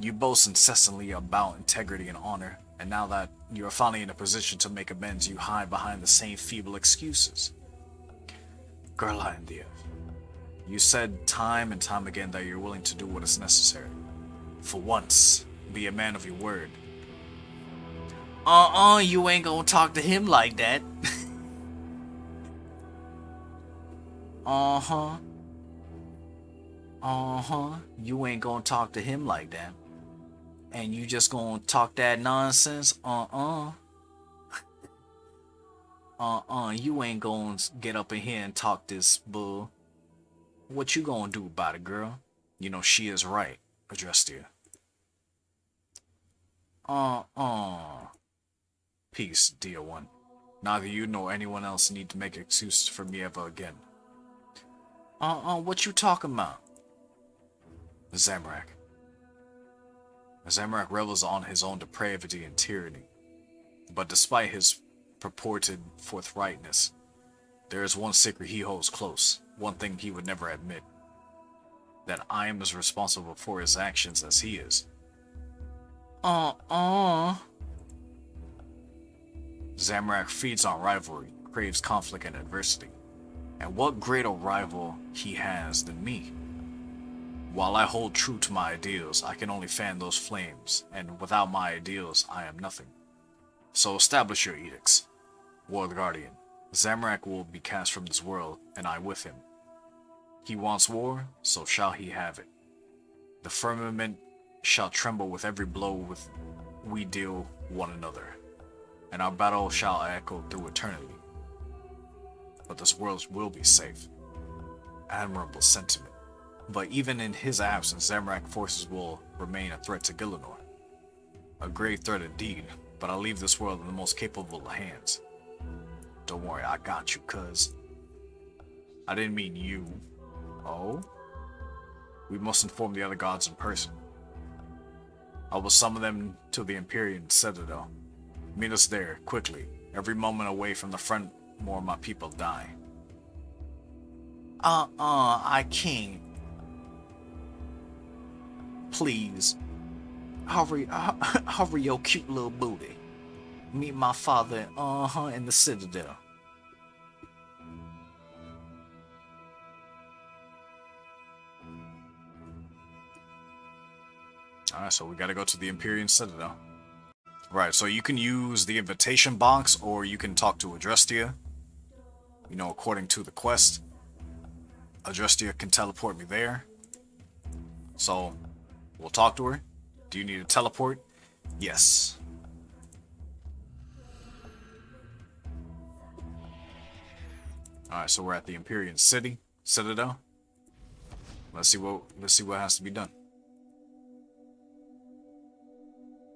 You boast incessantly about integrity and honor, and now that you are finally in a position to make amends, you hide behind the same feeble excuses. Gerlandia, you said time and time again that you're willing to do what is necessary. For once, be a man of your word. You ain't gonna talk to him like that. You ain't gonna talk to him like that. And you just gonna talk that nonsense? You ain't gonna get up in here and talk this bull. What you gonna do about it, girl? You know she is right, Adrestia. Peace, dear one. Neither you nor anyone else need to make excuses for me ever again. What you talking about? Zamorak. Zamorak revels on his own depravity and tyranny. But despite his purported forthrightness, there is one secret he holds close, one thing he would never admit. That I am as responsible for his actions as he is. Zamorak feeds on rivalry, craves conflict and adversity. And what greater rival he has than me? While I hold true to my ideals, I can only fan those flames, and without my ideals, I am nothing. So establish your edicts. World Guardian, Zamorak will be cast from this world, and I with him. He wants war, so shall he have it. The firmament shall tremble with every blow we deal one another, and our battle shall echo through eternity. But this world will be safe. Admirable sentiment. But even in his absence, Zamorak forces will remain a threat to Gielinor. A grave threat indeed, but I'll leave this world in the most capable of hands. Don't worry, I got you, cuz. I didn't mean you. Oh? We must inform the other gods in person. I will summon them to the Empyrean Citadel. Meet us there, quickly. Every moment away from the front, more of my people die. I can't. Please. Hurry your cute little booty. Meet my father, in the Citadel. Alright, so we gotta go to the Empyrean Citadel. Right, so you can use the invitation box, or you can talk to Adrestia. You know, according to the quest, Adrestia can teleport me there. So, we'll talk to her. Do you need to teleport? Yes. Alright, so we're at the Empyrean Citadel. Let's see what has to be done.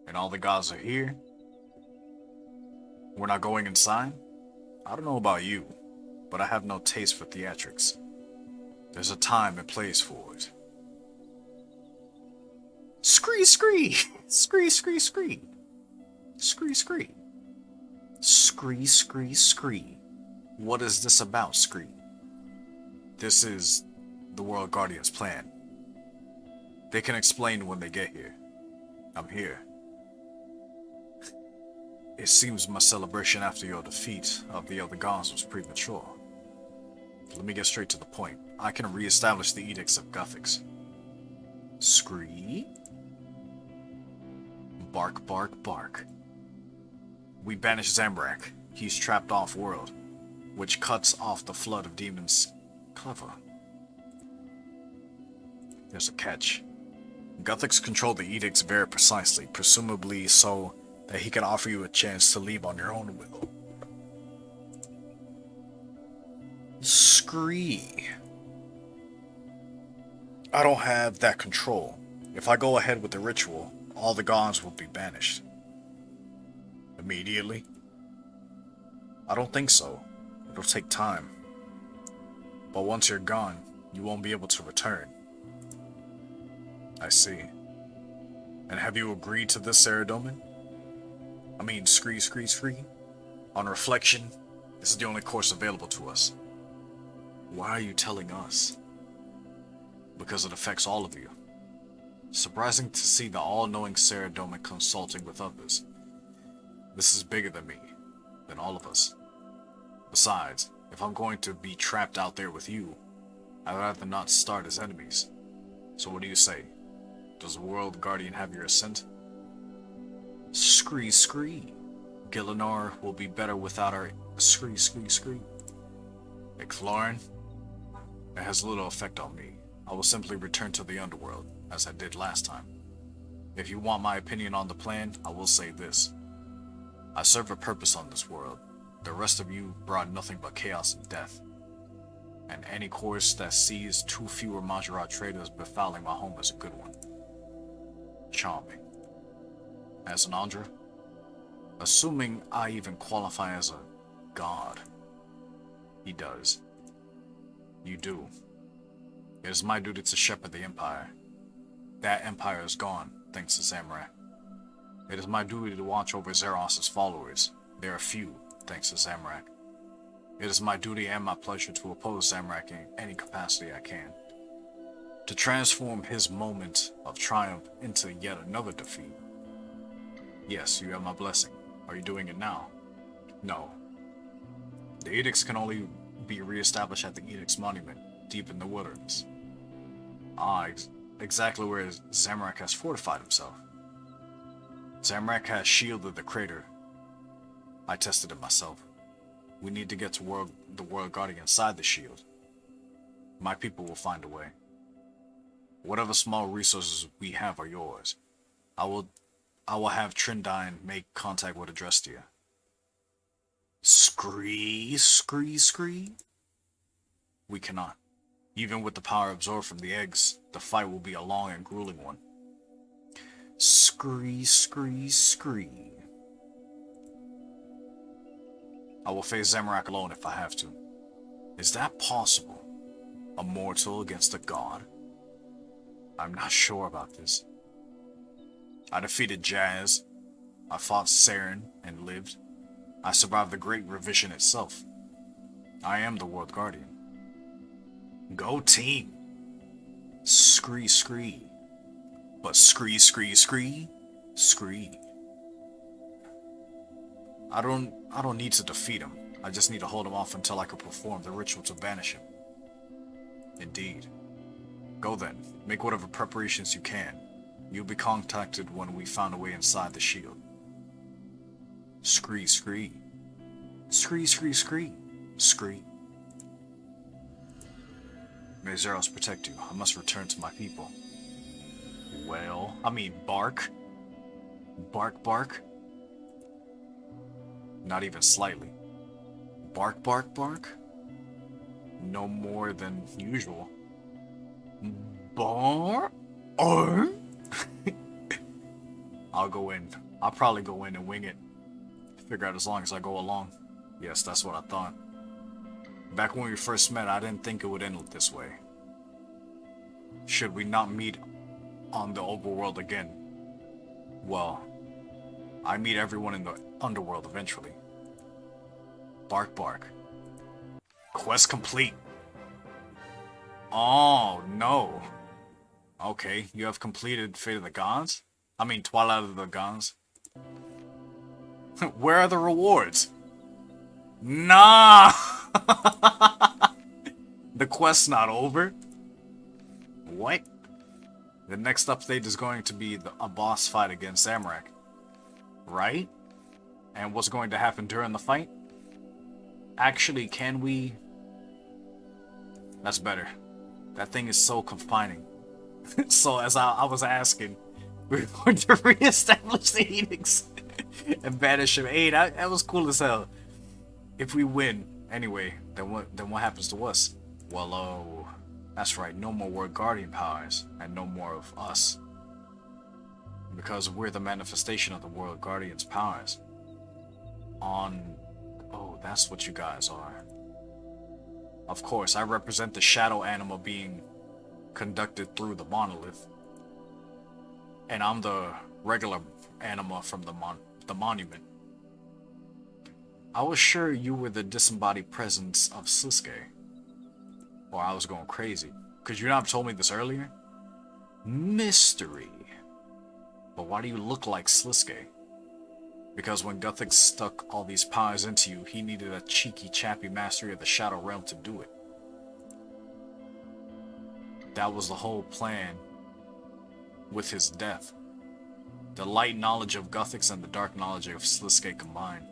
And all the gods are here. We're not going inside. I don't know about you, but I have no taste for theatrics. There's a time and place for it. Scree, scree! Scree, scree, scree! Scree, scree! Scree, scree, scree! What is this about, Scree? This is the World Guardian's plan. They can explain when they get here. I'm here. It seems my celebration after your defeat of the other gods was premature. Let me get straight to the point. I can re-establish the Edicts of Guthix. Scree? Bark, bark, bark. We banish Zamrak. He's trapped off-world, which cuts off the flood of demons. Clever. There's a catch. Guthix controlled the edicts very precisely, presumably so that he can offer you a chance to leave on your own will. Scree. I don't have that control. If I go ahead with the ritual, all the gods will be banished. Immediately? I don't think so. It'll take time. But once you're gone, you won't be able to return. I see. And have you agreed to this, Saradomin? I mean, Scree, Scree, Scree? On reflection, this is the only course available to us. Why are you telling us? Because it affects all of you. Surprising to see the all-knowing Saradomin consulting with others. This is bigger than me, than all of us. Besides, if I'm going to be trapped out there with you, I'd rather not start as enemies. So what do you say? Does the World Guardian have your assent? Scree, scree. Gillinor will be better without our scree, scree, scree. Ixlorin? It has little effect on me. I will simply return to the underworld, as I did last time. If you want my opinion on the plan, I will say this. I serve a purpose on this world. The rest of you brought nothing but chaos and death. And any course that sees too fewer Majorat traders befouling my home is a good one. Charming. As an Andra? Assuming I even qualify as a god. He does. You do. It is my duty to shepherd the Empire. That Empire is gone, thanks to Zamrak. It is my duty to watch over Zeros' followers. There are few, thanks to Zamrak. It is my duty and my pleasure to oppose Zamrak in any capacity I can. To transform his moment of triumph into yet another defeat. Yes, you have my blessing. Are you doing it now? No. The edicts can only be re-established at the Edict's monument, deep in the wilderness. Exactly where Zamrak has fortified himself. Zamrak has shielded the crater. I tested it myself. We need to get to the World Guardian inside the shield. My people will find a way. Whatever small resources we have are yours. I will have Trinijunie make contact with Adrestia. Scree, scree, scree. We cannot. Even with the power absorbed from the eggs, the fight will be a long and grueling one. Scree, scree, scree. I will face Zamrak alone if I have to. Is that possible? A mortal against a god? I'm not sure about this. I defeated Jazz. I fought Saren and lived. I survived the Great Revision itself. I am the World Guardian. Go team! Scree, scree. But scree, scree, scree, scree. I don't need to defeat him. I just need to hold him off until I can perform the ritual to banish him. Indeed. Go then. Make whatever preparations you can. You'll be contacted when we found a way inside the shield. Scree, scree. Scree, scree, scree. Scree. May Zeros protect you. I must return to my people. Well, I mean bark. Bark, bark. Not even slightly. Bark, bark, bark. No more than usual. Bark? I'll go in. I'll probably go in and wing it. Figure out as long as I go along. Yes, that's what I thought. Back when we first met, I didn't think it would end this way. Should we not meet on the overworld again? Well, I meet everyone in the underworld eventually. Bark, bark. Quest complete. Oh, no. Okay, you have completed Fate of the Gods? I mean, Twilight of the Gods. Where are the rewards? Nah! The quest's not over? What? The next update is going to be a boss fight against Zamorak. Right? And what's going to happen during the fight? Actually, can we... That's better. That thing is so confining. So as I was asking, we're going to reestablish the edicts and banish him. Hey, that was cool as hell. If we win, anyway, then what happens to us? Well, oh, that's right, no more World Guardian powers, and no more of us. Because we're the manifestation of the World Guardian's powers. Oh, that's what you guys are. Of course, I represent the shadow anima being conducted through the monolith. And I'm the regular anima from the monument. I was sure you were the disembodied presence of Sliske. Or I was going crazy. Could you not have told me this earlier? Mystery. But why do you look like Sliske? Because when Guthix stuck all these powers into you, he needed a cheeky chappy mastery of the Shadow Realm to do it. That was the whole plan with his death. The light knowledge of Guthix and the dark knowledge of Sliske combined.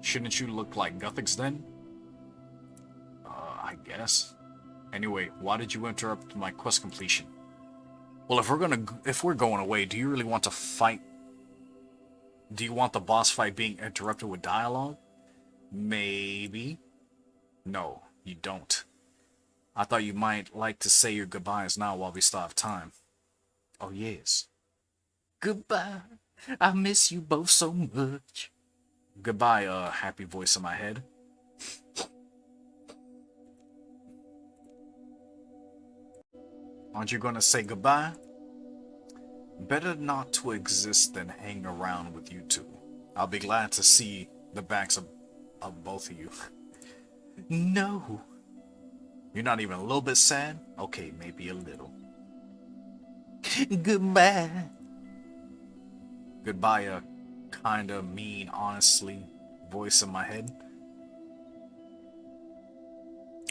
Shouldn't you look like Guthix then? I guess. Anyway, why did you interrupt my quest completion? Well, if we're going away, do you really want to fight? Do you want the boss fight being interrupted with dialogue? Maybe. No, you don't. I thought you might like to say your goodbyes now while we still have time. Oh, yes. Goodbye. I miss you both so much. Goodbye, happy voice in my head. Aren't you gonna say goodbye? Better not to exist than hang around with you two. I'll be glad to see the backs of both of you. No. You're not even a little bit sad? Okay, maybe a little. Goodbye. Goodbye, a kinda mean, honestly voice in my head.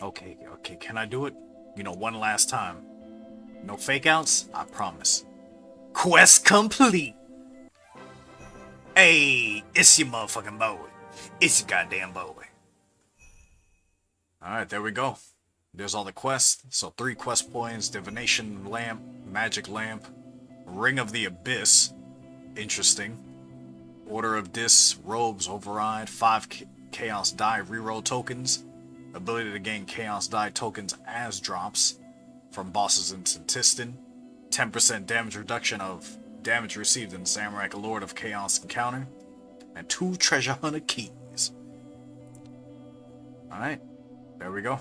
Okay, can I do it? You know, one last time. No fake outs? I promise. Quest complete! Hey, it's your motherfucking boy. It's your goddamn boy. Alright, there we go. There's all the quests. So 3 quest points, Divination Lamp, Magic Lamp, Ring of the Abyss. Interesting. Order of Dis, Robes, Override, 5 Chaos Die reroll tokens. Ability to gain Chaos Die tokens as drops from bosses in Senntisten. 10% damage reduction of damage received in Zamorak Lord of Chaos encounter. And 2 treasure hunter keys. Alright, there we go.